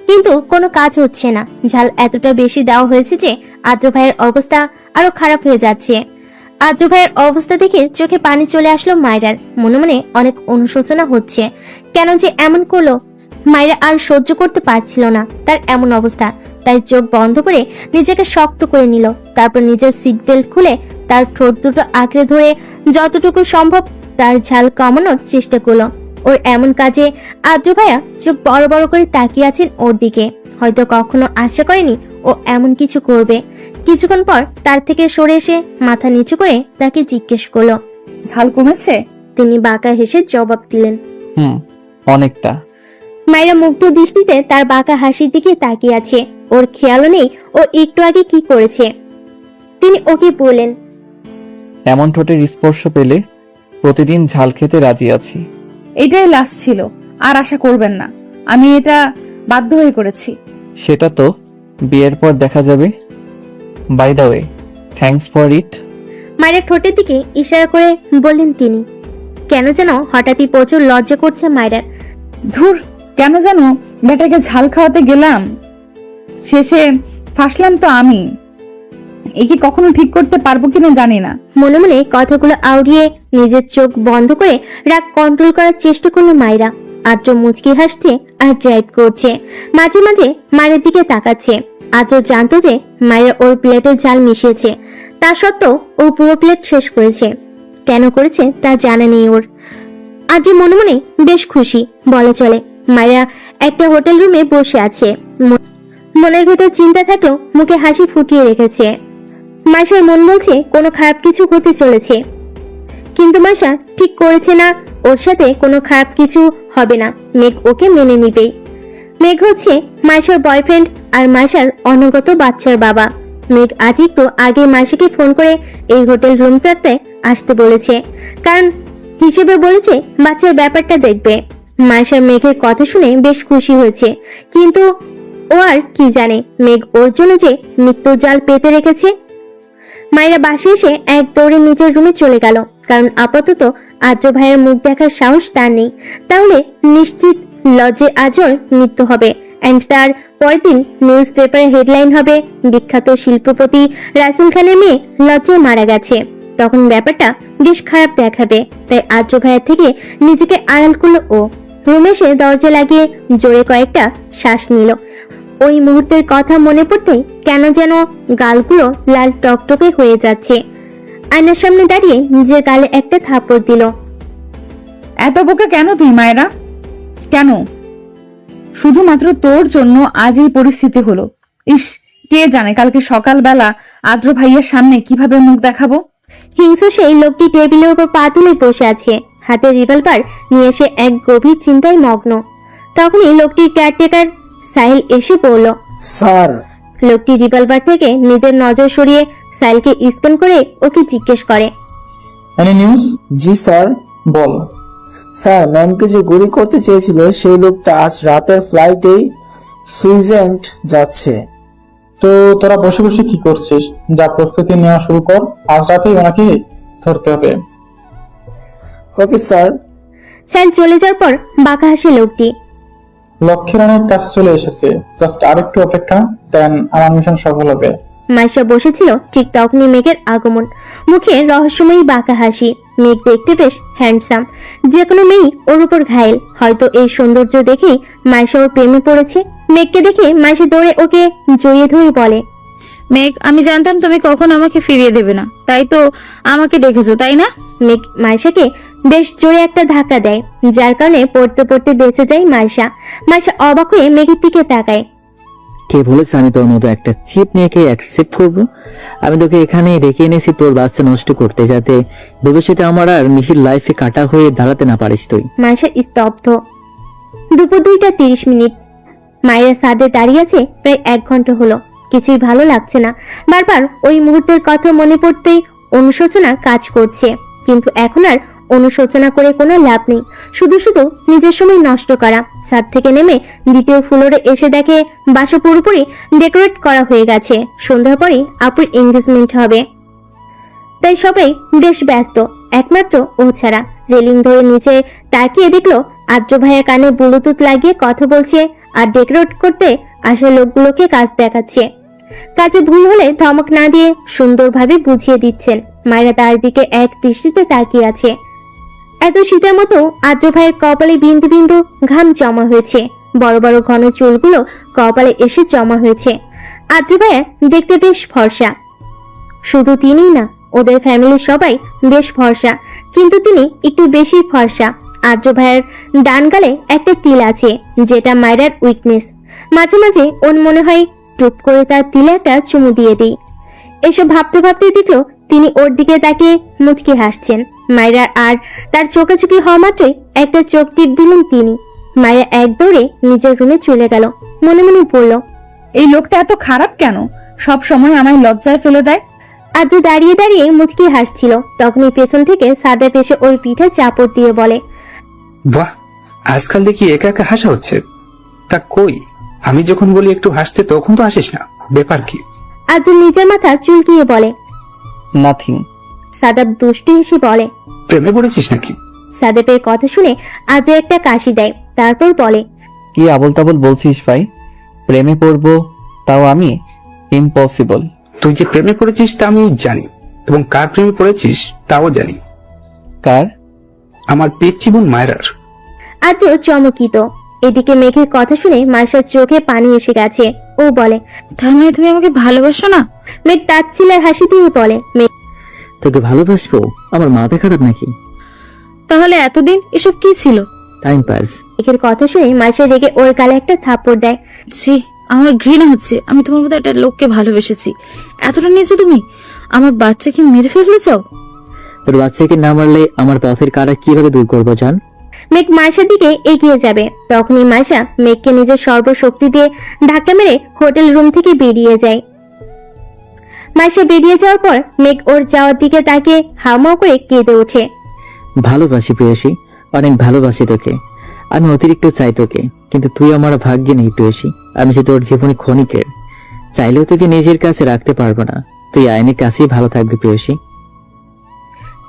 কিন্তু কোনো কাজ হচ্ছে না। ঝাল এতটা বেশি দেওয়া হয়েছে যে আদ্র ভাইয়ের অবস্থা আরো খারাপ হয়ে যাচ্ছে। আদ্র ভাইয়ের অবস্থা দেখে চোখে পানি চলে আসলো মায়রার। মনে মনে অনেক অনুশোচনা হচ্ছে, কেন যে এমন করলো। মায়রা আর সহ্য করতে পারছিল না তার এমন অবস্থা, তাই চোখ বন্ধ করে নিজেকে শক্ত করে নিল। তারপর নিজের সিট বেল্ট খুলে তার ঠোঁট দুটো আঁকড়ে ধরে যতটুকু সম্ভব তার ঝাল কমানোর চেষ্টা করলো। ওর এমন কাজে আদ্র ভাইয়া চোখ বড় বড় করে তাকিয়ে আছেন ওর দিকে। হয়তো কখনো আশা করেনি ও এমন কিছু করবে। কিছুক্ষণ পর তার থেকে সরে এসে মাথা নিচু করে তাকে জিজ্ঞেস করলো, ঝাল কমেছে? তিনি বাঁকা হেসে জবাব দিলেন, অনেকটা। মায়েরা মুগ্ধ দৃষ্টিতে তার বাঁকা হাসির দিকে তাকিয়ে আছে। ওর খেয়ালও নেই ও একটু আগে কি করেছে। তিনি ওকে বললেন, এমন ঠোঁটের স্পর্শ পেলে প্রতিদিন ঝাল খেতে রাজি আছি। এটাই লাস্ট ছিল, আর আশা করবেন না। আমি এটা বাধ্য হয়ে করেছি। সেটা তো বিয়ের পর দেখা যাবে। By the way, thanks for it. মায়ের ঠোঁটের দিকে ইশারা করে বললেন তিনি। কেন যেন হঠাৎই প্রচুর লজ্জা করছে মায়ের। ধুর, কেন যেন বেটাকে ঝাল খাওয়াতে গেলাম, শেষে ফাঁসলাম তো আমি। একে কখনো ঠিক করতে পারবো কিনা জানি না। মনে মনে কথাগুলো আউড়িয়ে নিজের চোখ বন্ধ করে রাগ কন্ট্রোল করার চেষ্টা করলো মায়েরা। আদ্র মুচকি হাসছে আর ড্রাইভ করছে, মাঝে মাঝে মায়ের দিকে তাকাচ্ছে। আদ্র জানতো যে মায়েরা ওর প্লেটে ঝাল মিশিয়েছে, তা সত্ত্বেও ও পুরো প্লেট শেষ করেছে। কেন করেছে তা জানা নেই ওর। আদ্র মনে মনে বেশ খুশি বলা চলে। মায়েরা একটা হোটেল রুমে বসে আছে। মনের ভেতর চিন্তা থাকলেও মুখে হাসি ফুটিয়ে রেখেছে। মাইশার মন বলছে কোনো খারাপ কিছু হতে চলেছে, কিন্তু মাইশা ঠিক করেছে না ওর সাথে কোনো খারাপ কিছু হবে না। মেঘ ওকে মেনে নিবেই। মেঘ হচ্ছে মাইশার বয়ফ্রেন্ড আর মাইশার অনগত বাচ্চার বাবা। মেঘ আজ একটু আগে মাইশাকে ফোন করে এই হোটেল রুমটাতে আসতে বলেছে, কারণ হিসেবে বলেছে বাচ্চার ব্যাপারটা দেখবে। মাইশার মেঘের কথা শুনে বেশ খুশি হয়েছে, কিন্তু ও আর কি জানে মেঘ ওর জন্য যে মৃত্যুর জাল পেতে রেখেছে। মায়েরা বাসে এসে এক দৌড়ে নিজের রুমে চলে গেল, কারণ আপাতত আদ্র ভাইয়ের মুখ দেখার সাহস তার নেই। তাহলে নিশ্চিত লজ্জে আজর মৃত্যু হবে। এন্ড তার পরের দিন নিউজ পেপারে হেডলাইন হবে, বিখ্যাত শিল্পপতি রাসেল খানের মেয়ে লজ্জায় মারা গেছে। তখন ব্যাপারটা বেশ খারাপ দেখাবে। তাই আদ্র ভাইয়ের থেকে নিজেকে আড়াল করলো ও। রুমে এসে দরজা লাগিয়ে জোরে কয়েকটা শ্বাস নিল। ওই মুহূর্তের কথা মনে পড়তেই কেন যেন গালগুলো লাল টকটকে হয়ে যাচ্ছে। আয়নার সামনে দাঁড়িয়ে নিজের গালে একটা থাপ্পড় দিল। এত বোকা কেন তুই মায়েরা? কেন? শুধুমাত্র তোর জন্য আজ এই পরিস্থিতি হলো। ইস, কে জানে কালকে সকালবেলা আদ্র ভাইয়ের সামনে কিভাবে মুখ দেখাবো। হিংস্র সেই লোকটি টেবিলের উপর পা তুলে বসে আছে, হাতে রিভলভার নিয়ে এসে এক গভীর চিন্তায় মগ্ন। তখনই লোকটির কেয়ারটেকার সাহিল এসে পড়ল। স্যার। লোকটি রিভলভার থেকে নিজের নজর সরিয়ে সাহিলকে স্ক্যান করে ওকে জিজ্ঞেস করে, এনি নিউজ? জি স্যার। বল। স্যার, ম্যামকে যে গুলি করতে চেয়েছিল সেই লোকটা আজ রাতের ফ্লাইটেই সুইজারল্যান্ড যাচ্ছে। তো তোরা বসে বসে কি করছিস? যা প্রস্তুতি নেওয়া শুরু কর, আজ রাতেই ওনাকে ধরতে হবে। Okay sir. সাহিল চলে যাওয়ার পর বাঁকা হাসে লোকটি। লক্ষ্যের অনেক কাছে চলে এসেছে, জাস্ট আরেকটু অপেক্ষা, দেন আমার মিশন সফল হবে। মাইশা বসেছিল, ঠিক তখনই মেঘের আগমন। মুখে রহস্যময়ী বাঁকা হাসি। মেঘ দেখতে বেশ হ্যান্ডসাম, যে কোনো মেয়েই ওর উপর ঘায়েল। হয়তো এই সৌন্দর্য দেখেই মাইশা ওর প্রেমে পড়েছে। মেঘকে দেখে মাইশা দৌড়ে ওকে জড়িয়ে ধরে বলে, মেঘ, আমি জানতাম তুমি কখন আমাকে ফিরিয়ে দেবে না, তাই তো আমাকে ডেকেছো, তাই না? মেঘ মাইশাকে বেশ জোরে একটা ধাক্কা দেয়, যার কারণে পড়তে পড়তে বেঁচে যায় মাইশা। মাইশা অবাক হয়ে মেঘের দিকে তাকায়। কে বলেছে আমি তোর মতো একটা চিপ মেয়েকে অ্যাকসেপ্ট করবো? আমি তোকে এখানে রেখে এনেছি তোর বাচ্চা নষ্ট করতে, যাতে ভবিষ্যতে আমার আর মিহির লাইফে কাটা হয়ে দাঁড়াতে না পারিস তুই। মাইশা স্তব্ধ। দুপুর 2:30। মায়েরা ছাদে দাঁড়িয়ে আছে প্রায় 1 ঘন্টা হলো। কিছুই ভালো লাগছে না। বারবার ওই মুহূর্তের কথা মনে পড়তেই অনুশোচনা কাজ করছে, কিন্তু এখন আর অনুশোচনা করে কোনো লাভ নেই। শুধু শুধু নিজের সময় নষ্ট করা। ছাদ থেকে নেমে দ্বিতীয় ফ্লোরে এসে দেখে বাসা পুরোপুরি ডেকোরেট করা হয়ে গেছে। সন্ধ্যার পরে আপুর এঙ্গেজমেন্ট হবে, তাই সবাই বেশ ব্যস্ত, একমাত্র ও ছাড়া। রেলিং ধরে নিচে তাকিয়ে দেখলো আদ্র ভাইয়ের কানে ব্লুটুথ লাগিয়ে কথা বলছে আর ডেকোরেট করতে আসা লোকগুলোকে কাজ দেখাচ্ছে। কাজে ভুল হলে ধমক না দিয়ে সুন্দরভাবে বুঝিয়ে দিচ্ছেন। মায়েরা তার দিকে এক দৃষ্টিতে তাকিয়ে আছে। এত শীতের মতো আদ্র ভাইয়ের কপালে বিন্দু বিন্দু ঘাম জমা হয়েছে। বড় বড় ঘন চুলগুলো কপালে এসে জমা হয়েছে। আদ্র ভাইয়া দেখতে বেশ ফর্সা। শুধু তিনিই না, ওদের ফ্যামিলির সবাই বেশ ফর্সা, কিন্তু তিনি একটু বেশি ফর্সা। আদ্র ভাইয়ের ডান গালে একটা তিল আছে, যেটা মায়েরার উইকনেস। মাঝে মাঝে ওর মনে হয় টুপ করে তার তিলে একটা চুমু দিয়ে দিই। এসব ভাবতে ভাবতে দেখলো তিনি ওর দিকে তাকিয়ে মুচকি হাসছেন। মায়েরা আর তার চোখাচোখি হওয়া মাত্রই একটা চোখ টিপ দিলেন তিনি। মায়েরা এক দৌড়ে নিজের রুমে চলে গেল। মনে মনে বলল, এই লোকটা এত খারাপ কেন? সব সময় আমায় লজ্জায় ফেলে দেয়। আদ্র দাঁড়িয়ে দাঁড়িয়ে মুচকি হাসছিল। তখনই পেছন থেকে সাদা পেশে ওর পিঠে চাপড় দিয়ে বলে, বাহ, আজকাল দেখি একা একা হাসা হচ্ছে। তা কই, আমি যখন বলি একটু হাসতে তখন তো হাসিস না, ব্যাপার কি? আদ্র নিজের মাথা চুলকিয়ে বলে, নাথিং। সাদাব দুষ্টু হেসে বলে, প্রেমে পড়েছিস নাকি? সাদেবের কথা শুনে আদ্র একটা কাশি দেয়, তারপর বলে, কি আবল তাবল বলছিস ভাই? প্রেমে পড়বো তাও আমি? ইম্পসিবল। তুই যে প্রেমে পড়েছিস তা আমি জানি, এবং কার প্রেমে পড়েছিস তাও জানি। কার? আমার পিচ্চি বোন মায়রার। আদ্র চমকিত। এদিকে মেঘের কথা শুনে মার্শার চোখে পানি এসে গেছে। ও বলে, তার মানে তুমি আমাকে ভালোবাসো না? মেঘ তাচ্ছিলের হাসি দিয়ে বলে, মেঘ তোকে ভালোবাসবো? আমার মাথা খারাপ নাকি? তাহলে এতদিন এসব কি ছিল? Time pass. মেঘের কথা শুনে মার্শা রেগে ওর গালে একটা থাপ্পড় দেয়। ছি, আমার ঘৃণা হচ্ছে। আমি তোমার মতো একটা লোককে ভালোবেসেছি, এতটা নিয়েছো তুমি? আমার বাচ্চাকে মেরে ফেলতে চাও? তোর বাচ্চাকে না মারলে আমার পথের কাটা কিভাবে দূর করবো জান? মেঘ মার্শার দিকে এগিয়ে যাবে, তখনই মার্শা মেঘকে নিজের সর্বশক্তি দিয়ে ধাক্কা মেরে হোটেল রুম থেকে বেরিয়ে যায়। মার্শা বেরিয়ে যাওয়ার পর মেঘ ওর যাওয়ার দিকে তাকিয়ে হাউমাউ করে কেঁদে ওঠে। ভালোবাসি প্রেয়সী, অনেক ভালোবাসি তোকে। আমি অতিরিক্ত চাই তোকে, কিন্তু তুই আমার ভাগ্যে নেই প্রেয়সী। আমি যে তোর জীবনে ক্ষণিকের, চাইলেও তোকে নিজের কাছে রাখতে পারবো না। তুই আইনের কাছেই ভালো থাকবি প্রেয়সী।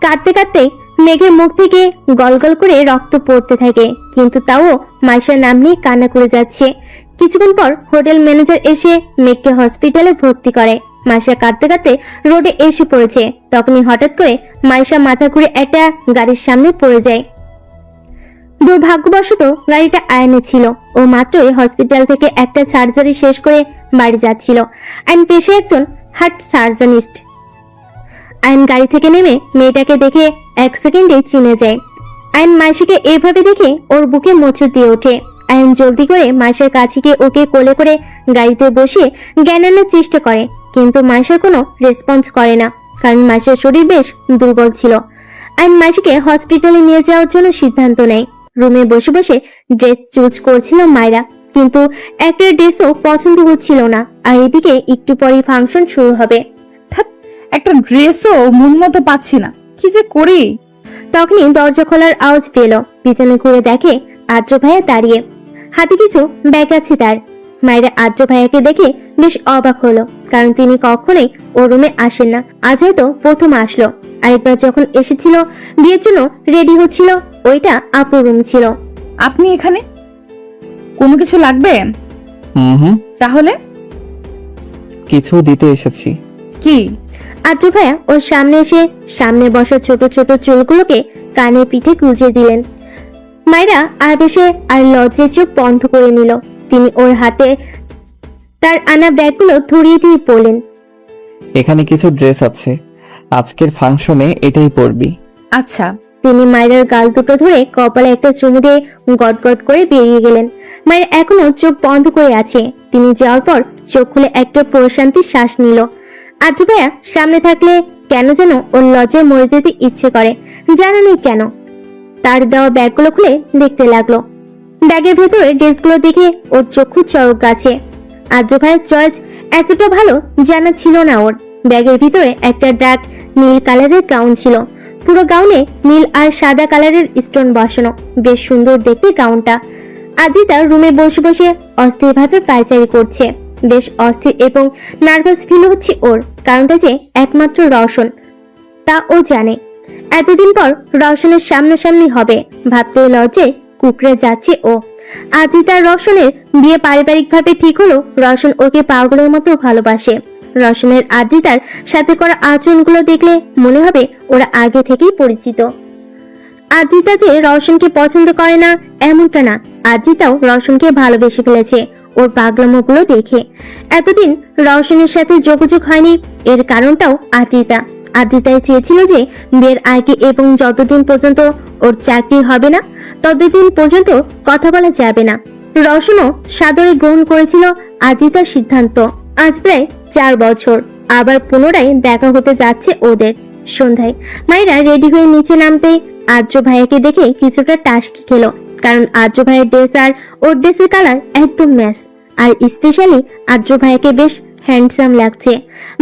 কাঁদতে কাঁদতে মেঘের মুখ থেকে গলগল করে রক্ত পড়তে থাকে, কিন্তু তাও মার্শার নাম নিয়ে কান্না করে যাচ্ছে। কিছুক্ষণ পর হোটেল ম্যানেজার এসে মেঘকে হসপিটালে ভর্তি করে। মার্শা কাঁদতে কাঁদতে রোডে এসে পড়েছে। তখনই হঠাৎ করে মার্শা মাথা ঘুরে একটা গাড়ির সামনে পড়ে যায়। দুর্ভাগ্যবশত গাড়িটা আয়নে ছিল। ও মাত্রই হসপিটাল থেকে একটা সার্জারি শেষ করে বাড়ি যাচ্ছিল। আইন পেশে একজন হার্ট সার্জনিস্ট। আইন গাড়ি থেকে নেমে মেয়েটাকে দেখে 1 সেকেন্ডে চিনে যায়। আইন মাইশাকে এইভাবে দেখে ওর বুকে মোচড় দিয়ে ওঠে। আইন জলদি করে মাইশার কাছে গিয়ে ওকে কোলে করে গাড়িতে বসিয়ে জ্ঞান আনার চেষ্টা করে, কিন্তু মাইশা কোনো রেসপন্স করে না, কারণ মাইশার শরীর বেশ দুর্বল ছিল। আইন মাইশাকে হসপিটালে নিয়ে যাওয়ার জন্য সিদ্ধান্ত নেয়। রুমে বসে বসে ড্রেস চুজ করছিল মায়েরা, কিন্তু একটা ড্রেসও পছন্দ হচ্ছিল না। আর এদিকে একটু পরেই ফাংশন শুরু হবে। একটা ড্রেসও মন মতো পাচ্ছি না, কি যে করি। তখনই দরজা খোলার আওয়াজ পেল। পিছনে ঘুরে দেখে আদ্র ভাইয়া দাঁড়িয়ে, হাতে কিছু ব্যাগ আছে তার। মায়েরা আদ্র ভাইয়াকে দেখে বেশ অবাক হলো, কারণ তিনি কখনোই ও রুমে আসেন না। আজ হয়তো প্রথম আসলো। আরেকবার যখন এসেছিল বিয়ের জন্য রেডি হচ্ছিল, ওইটা আপুর রুম ছিল। আপনি এখানে? কোনো কিছু লাগবে? তাহলে কিছু দিতে এসেছি। কি? আদ্র ভাইয়া ওর সামনে এসে সামনে বসা ছোট ছোট চুলগুলোকে কানে পিঠে গুঁজে দিলেন। মায়েরা আর বেশে আর লজ্জায় চোখ বন্ধ করে নিল। তিনি ওর হাতে তার আনা ব্যাগগুলো ধরিয়ে দিয়ে বললেন, এখানে কিছু ড্রেস আছে, আজকের ফাংশনে এটাই পরবি। আচ্ছা, তিনি মায়ের গাল দুটো ধরে কপালে একটা চুমু দিয়ে গটগট করে বেরিয়ে গেলেন। মায়ের এখনো চোখ বন্ধ করে আছে। তিনি যাওয়ার পর চোখ খুলে একটা প্রশান্তির শ্বাস নিল। আদ্র ভাইয়া সামনে থাকলে কেন যেন ওর লজ্জায় মরে যেতে ইচ্ছে করে, জানা নেই কেন। তার দেওয়া ব্যাগগুলো খুলে দেখতে লাগলো। ব্যাগের ভেতরে ড্রেসগুলো দেখে ওর চক্ষু চড়ক গাছে। আদ্র ভাইয়ের চয়েস এতটা ভালো জানা ছিল না ওর। ব্যাগের ভিতরে একটা ডার্ক নীল কালারের গাউন ছিল। পুরো গাউনে নীল আর সাদা কালারের স্টোন বসানো, বেশ সুন্দর দেখতে গাউনটা। আদ্রিতা রুমে বসে বসে অস্থির ভাবে পায়চারি করছে। বেশ অস্থির এবং নার্ভাস ফিল হচ্ছে ওর, কারণটা যে একমাত্র রওশন, তা ও জানে। এতদিন পর রওশনের সামনাসামনি হবে ভাবতে লজ্জায় কুকড়ে যাচ্ছে ও। আদ্রিতার রওশনের বিয়ে পারিবারিকভাবে ঠিক হলো। রওশন ওকে পাগলের মতো ভালোবাসে। রওশনের আদ্রিতার সাথে করা আচরণগুলো দেখলে মনে হবে ওরা আগে থেকেই পরিচিত। আদ্রিতা যে রওশনকে পছন্দ করে না এমনটা না, আদ্রিতাও রওশনকে ভালোবেসে ফেলেছে ওর পাগলামোগুলো দেখে। এতদিন রওশনের সাথে যোগাযোগ হয়নি, এর কারণটাও আদ্রিতাই চেয়েছিল যে বিয়ের আগে এবং যতদিন পর্যন্ত ওর চাকরি হবে না ততদিন পর্যন্ত কথা বলা যাবে না। রওশনও সাদরে গ্রহণ করেছিল আদ্রিতার সিদ্ধান্ত। আজ প্রায় 4 বছর আবার পুনরায় দেখা হতে যাচ্ছে ওদের। সন্ধ্যায় মায়েরা রেডি হয়ে নিচে নামতে আদ্র ভাইয়াকে দেখে কিছুটা টাসকি খেলো, কারণ আদ্র ভাইয়ের ড্রেস আর ওর ড্রেসের কালার একদম ম্যাচ। আর স্পেশালি আদ্র ভাইয়াকে বেশ হ্যান্ডসাম লাগছে।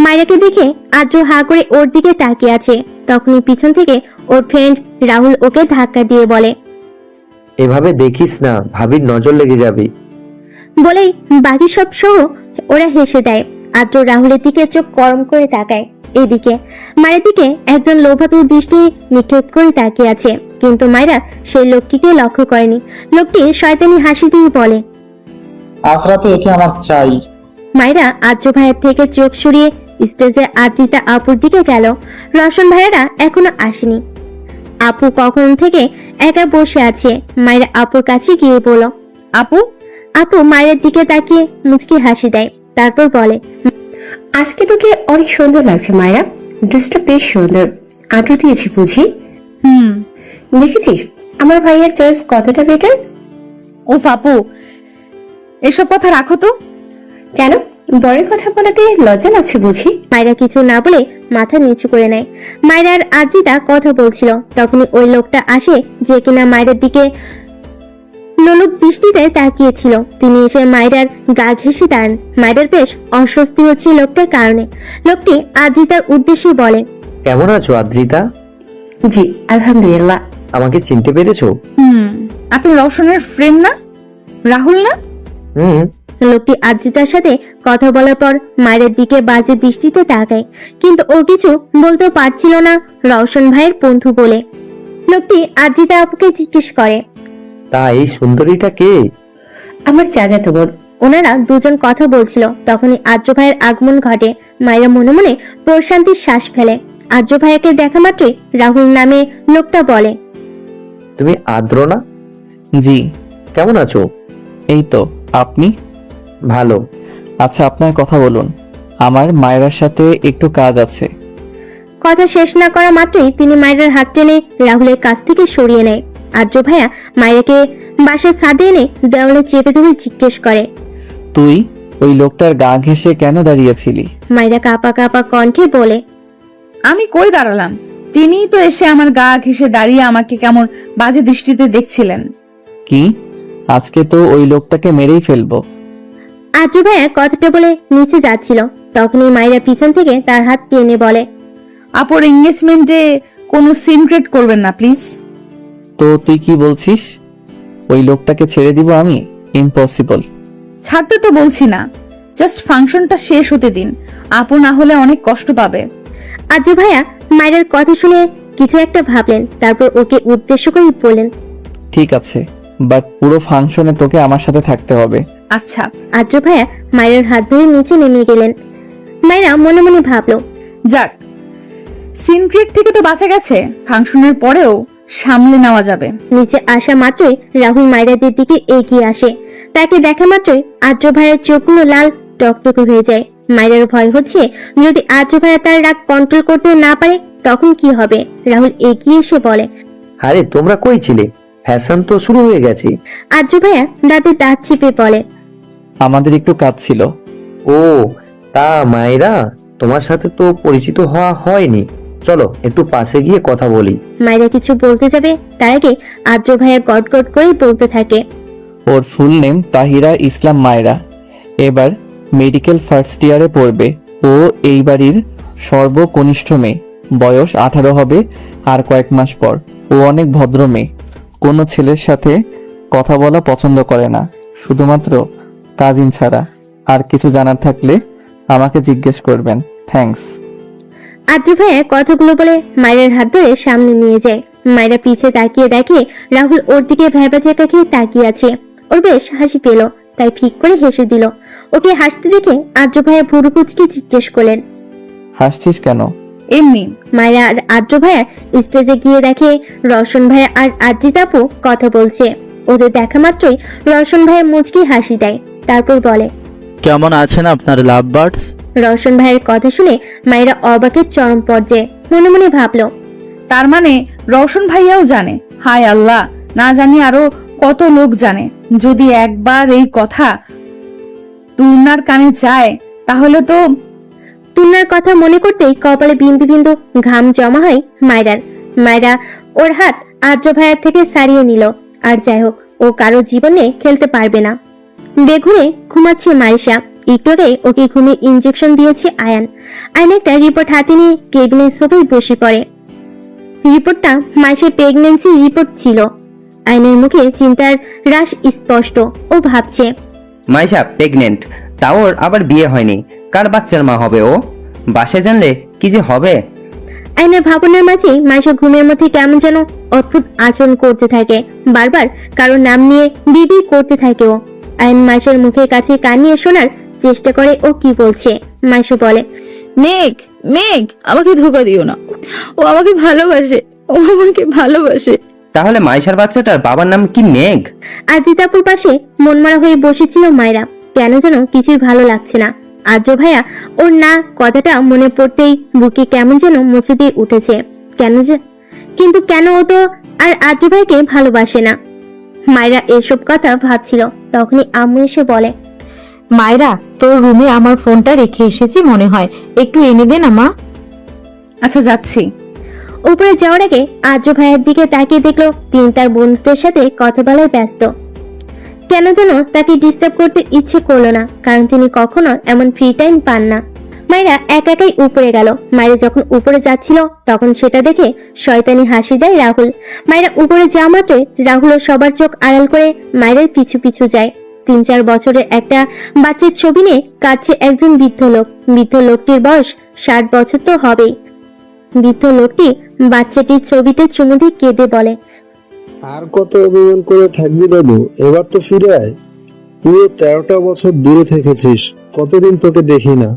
মায়েরাকে দেখে আদ্র হা করে ওর দিকে তাকিয়ে আছে। তখনই পিছন থেকে ওর ফ্রেন্ড রাহুল ওকে ধাক্কা দিয়ে বলে, এভাবে দেখিস না, ভাবির নজর লেগে যাবে। বলেই বাকি সব সহ ওরা হেসে দেয়। আদ্র রাহুলের দিকে চোখ গরম করে তাকায়। এদিকে মায়ের দিকে একজন লোভাতুর দৃষ্টি নিক্ষেপ করে তাকিয়ে আছে, কিন্তু মায়েরা সেই লোকটিকে লক্ষ্য করেনি। লোকটি শয়তানি হাসি দিয়ে বলে, আজ রাতে একে আমার চাই। মায়েরা আদ্র ভাইয়ের থেকে চোখ সরিয়ে স্টেজে আদ্রিতা আপুর দিকে গেল। রওশন ভাইয়েরা এখনো আসেনি। আপু কখন থেকে একা বসে আছে। মায়েরা আপুর কাছে গিয়ে বলল, আপু। আপু মায়ের দিকে তাকিয়ে মুচকি হাসি দেয়, তারপর বলে, আজকে তোকে অনেক সুন্দর লাগছে মায়েরা, ড্রেসটা বেশ সুন্দর। আঁটু দিয়েছি বুঝি? দেখেছিস আমার ভাইয়ের চয়েস কতটা বেটার? ও আপু, এসব কথা রাখো তো। কেন, বরের কথা বলাতে লজ্জা লাগছে বুঝি? মায়েরা কিছু না বলে মাথা নিচু করে নেয়। মায়েরা আর আদ্রিতা কথা বলছিল, তখনই ওই লোকটা আসে যে কিনা মায়ের দিকে লোলুপ দৃষ্টিতে তাকিয়েছিল। তিনি এসে মায়েরার গা ঘেঁষে দাঁড়ান। মায়েরার বেশ অস্বস্তি হচ্ছে লোকটার কারণে। লোকটি আদ্রিতার উদ্দেশ্যে বলে, কেমন আছো আদ্রিতা? জি আলহামদুলিল্লাহ। আমাকে চিনতে পেরেছো? আপনি রওশনের ফ্রেন্ড না, রাহুল না? লোকটি আদ্রিতার সাথে কথা বলার পর মায়ের দিকে বাজে দৃষ্টিতে তাকায়, কিন্তু ও কিছু বলতেও পারছিল না রওশন ভাইয়ের বন্ধু বলে। লোকটি আদ্রিতা আপুকে জিজ্ঞেস করে, তা এই সুন্দরীটা কে? আমার চাচাতো বোন। ওনারা দুজন কথা বলছিল, তখনই আদ্র ভাইয়ের আগমন ঘটে। মায়েরা মনে মনে প্রশান্তির শ্বাস ফেলে। আদ্র ভাইয়াকে দেখা মাত্রই রাহুল নামে লোকটা বলে, তুমি আদ্র না? জি। কেমন আছো? এই তো, আপনি? ভালো। আচ্ছা, আপনার কথা বলুন, আমার মায়েরার সাথে একটু কাজ আছে। কথা শেষ না করা মাত্রই তিনি মায়ের হাত টেনে রাহুলের কাছ থেকে সরিয়ে নেয়। আদ্র ভাইয়া মায়েরাকে বাসার ছাদে এনে দেওয়ালে চেপে ধরে জিজ্ঞেস করে, তুই ওই লোকটার গা ঘেঁষে কেন দাঁড়িয়েছিলি? মায়েরা কাঁপা কাঁপা কণ্ঠে বলে, আমি কই দাঁড়ালাম, তিনিই তো এসে আমার গা ঘেঁষে দাঁড়িয়ে আমাকে কেমন বাজে দৃষ্টিতে দেখছিলেন। কি? আজকে তো ওই লোকটাকে মেরেই ফেলবো। আদ্র ভাইয়া কথাটা বলে নিচে যাচ্ছিল, তখনই মায়েরা পিছন থেকে তার হাত টেনে বলে, আপুর এঙ্গেজমেন্টে কোনো সিক্রেট করবেন না প্লিজ। তো তুই কি বলছিস? ওই লোকটাকে ছেড়ে দিব আমি? ইম্পসিবল। ছাড়তে তো বলছি না, জাস্ট ফাংশনটা শেষ হতে দিন। আপু না হলে অনেক কষ্ট পাবে। আদ্র ভাইয়া মায়ের কথা শুনে কিছু একটা ভাবলেন, তারপর ওকে উদ্দেশ্য করে বললেন, ঠিক আছে, বাট পুরো ফাংশনে তোকে আমার সাথে থাকতে হবে। আচ্ছা। আদ্র ভাইয়া মায়ের হাত ধরে নিচে নেমে গেলেন। মায়েরা মনে মনে ভাবলো, যাক, সিনক্রেট থেকে তো বাঁচা গেছে, ফাংশনের পরেও সামলে নেওয়া যাবে। নিচে আসা মাত্রই রাহুল মায়েরাদের দিকে এগিয়ে আসে। তাকে দেখা মাত্রই আদ্র ভাইয়ের চোখগুলো লাল টকটকে হয়ে যায়। মায়ের ভয় হচ্ছে যদি আদ্র ভাইয়া তার রাগ কন্ট্রোল করতে না পারে তখন কি হবে। রাহুল এগিয়ে এসে বলে, আরে তোমরা কই ছিলে? ফ্যাশন তো শুরু হয়ে গেছে। আর্য ভাইয়া দাঁতে দাঁত চিপে বলে, আমাদের একটু কাজ ছিল। ও তা মায়েরা, তোমার সাথে তো পরিচিত হওয়া হয়নি, চলো একটু পাশে গিয়ে কথা বলি। মায়েরা কিছু বলতে যাবে তার আগে আর্য ভাইয়া গট গট করে বলতে থাকে, ওর ফুল নেম তাহিরা ইসলাম মায়রা, এবার মেডিকেল ফার্স্ট ইয়ারে পড়বে। ও এই বাড়ির সর্বকনিষ্ঠ মেয়ে, বয়স 18 হবে আর কয়েক মাস পর। ও অনেক ভদ্র মেয়ে, কোনো ছেলের সাথে কথা বলা পছন্দ করে না, শুধুমাত্র কাজিন ছাড়া। আর কিছু জানার থাকলে আমাকে জিজ্ঞেস করবেন। থ্যাঙ্কস। আর্য ভাইয়া কথাগুলো বলে মায়ের হাত ধরে সামনে নিয়ে যায়। মায়েরা পিছে তাকিয়ে দেখে রাহুল ওর দিকে ভেবা চেকা খেয়ে তাকিয়ে আছে। ওর বেশ হাসি পেল, তাই ফিক করে হেসে দিল। ওকে হাসতে দেখে আর্য ভাইয়া ভুরু কুচকে জিজ্ঞেস করলেন, হাসছিস কেন? এমনি। মায়েরা আর আর্য ভাইয়া স্টেজে গিয়ে দেখে রওশন ভাইয়া আর আরজিত আপু কথা বলছে। ওদের দেখা মাত্রই রওশন ভাইয়া মুচকি হাসি দেয়, তারপর বলে, কেমন আছেন আপনার লাভ বার্ডস? রওশন ভাইয়ের কথা শুনে মায়েরা অবাকের চরম পর্যায়ে। মনে মনে ভাবলো, তার মানে রওশন ভাইয়াও জানে। হায় আল্লাহ, না জানি আরো কত লোক জানে। যদি একবার এই কথা তুর্নার কানে যায় তাহলে তো। তুন্নার কথা মনে করতেই কপালে বিন্দু বিন্দু ঘাম জমা হয় মায়রার। মায়রা ওর হাত আর্য ভাইয়ার থেকে সারিয়ে নিল। আর যাই হোক, ও কারো জীবনে খেলতে পারবে না। বেঘুরে ঘুমাচ্ছে মাইশা। একটু আগে ওকে ঘুমিয়ে ইনজেকশন দিয়েছে আয়ান। আয়ান একটা রিপোর্ট হাতে নিয়ে কেবিনের সোফায় বসে পড়ে। রিপোর্টটা মাইশার প্রেগন্যান্সি রিপোর্ট ছিল। আয়নের মুখে চিন্তার রাশ স্পষ্ট। ও ভাবছে, মাইশা প্রেগনেন্ট, তাও ওর আবার বিয়ে হয়নি, কার বাচ্চার মা হবে ও? বাসায় জানলে কি যে হবে। আয়নের ভাবনার মাঝে মাইশা ঘুমের মধ্যে কেমন যেন অদ্ভুত আচরণ করতে থাকে। বারবার কারোর নাম নিয়ে বিড়ি করতে থাকে ও। আয়ন মাইশার মুখের কাছে কান নিয়ে শোনার চেষ্টা করে ও কি বলছে। মাইশা বলে, মেঘ, মেঘ, আমাকে ধোকা দিও না, ও আমাকে ভালোবাসে, ও আমাকে ভালোবাসে। তাহলে মাইশার বাচ্চাটার বাবার নাম কি মেঘ? আজিতাপুর পাশে মনমরা হয়ে বসেছিল মায়রা। কেন যেন কিছুই ভালো লাগছে না। আর্য ভাইয়া ওর না কথাটা মনে পড়তেই বুকে কেমন যেন মুছে দিয়ে উঠেছে। কিন্তু কেন ও তো আর আর্য ভাইকে ভালোবাসে না? মায়রা এসব কথা ভাবছিল, তখনই আম্মু এসে বলে, মায়রা, তোর রুমে আমার ফোনটা রেখে এসেছি মনে হয়, একটু এনে দে না মা। আচ্ছা, যাচ্ছি। উপরে যাওয়ার আগে আর্য ভাইয়ের দিকে তাকিয়ে দেখলো তিনি তার বন্ধুদের সাথে কথা বলায় ব্যস্ত। কেন যেন তাকে ডিস্টার্ব করতে ইচ্ছে করলো না, কারণ তিনি কখনো এমন ফ্রি টাইম পান না। মায়েরা একাই উপরে গেল। মায়েরা যখন উপরে যাচ্ছিল তখন সেটা দেখে শয়তানি হাসি দেয় রাহুল। মায়েরা উপরে যাওয়া মাত্রই রাহুল সবার চোখ আড়াল করে মায়ের পিছু পিছু যায়। 3-4 বছরের একটা বাচ্চার ছবি নিয়ে কাঁদছে একজন বৃদ্ধ লোক। বৃদ্ধ লোকটির বয়স 60 বছর তো হবেই। বৃদ্ধ লোকটি বাচ্চাটির ছবিতে চুমু দিয়ে কেঁদে বলে, আর কত অভিমান করে থাকবি দাদু, এবার তো ফিরে আয়। পুরো 13টা বছর দূরে থেকেছিস, কতদিন তোকে দেখি না,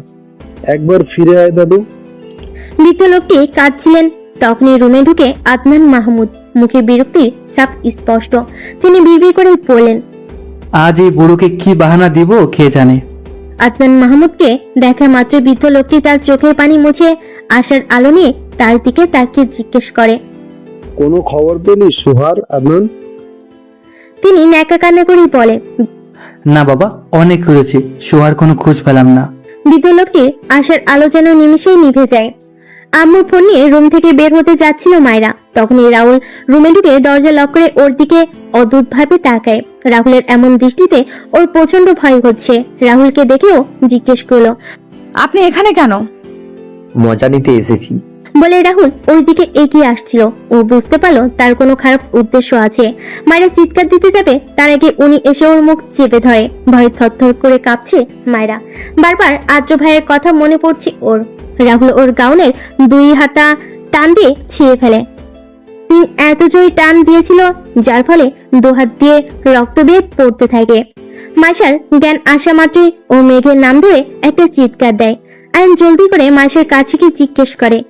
একবার ফিরে আয় দাদু। বৃদ্ধ লোকটি কাঁদছিলেন। তখনই রুমে ঢুকে আদনান মাহমুদ। মুখে বিরক্তির ছাপ স্পষ্ট। তিনি বিড়বিড় করে পড়লেন, আজ এই বুড়োকে কি বাহানা দিব কে জানে। আদনান মাহমুদকে দেখা মাত্র বৃদ্ধ লোকটি তার চোখের পানি মুছে আশার আলো নিয়ে তার দিকে তাকিয়ে জিজ্ঞেস করে, কোনো খবর পেলি সুহার আদনান? তিনি ন্যাকা কান্না করে বলে, না বাবা, অনেক করেছি, সোহার কোনো খোঁজ পেলাম না। বৃদ্ধ লোকটির আশার আলো যেন নিমিষেই নিভে যায়। আম্মুর ফোন নিয়ে রুম থেকে বের হতে যাচ্ছিল মায়রা। তখনই রাহুল রুমে ঢুকে দরজা লক করে ওর দিকে অদ্ভুত ভাবে তাকায়। রাহুলের এমন দৃষ্টিতে ওর প্রচন্ড ভয় হচ্ছে। রাহুলকে দেখেও জিজ্ঞেস করলো, আপনি এখানে কেন? মজা নিতে এসেছি বলে রাহুল ওর দিকে এগিয়ে আসছিল। ও বুঝতে পারলো তার কোনো খারাপ উদ্দেশ্য আছে। মায়েরা চিৎকার দিতে যাবে তার আগে উনি এসে ওর মুখ চেপে ধরে। ভয়ে থরথর করে কাঁপছে মায়েরা। বারবার আর্য ভাইয়ের কথা মনে পড়ছে ওর। রাহুল ওর গাউনের 2 হাতা টান দিয়ে ছিঁড়ে ফেলে। তিনি এত জোরে টান দিয়েছিল যার ফলে 2 হাত দিয়ে রক্ত বেয়ে পড়তে থাকে। মাইশার জ্ঞান আসা মাত্রই ও মেঘের নাম ধরে একটা চিৎকার দেয়। আয়ন জলদি করে মাইশার কাছে গিয়ে জিজ্ঞেস করে,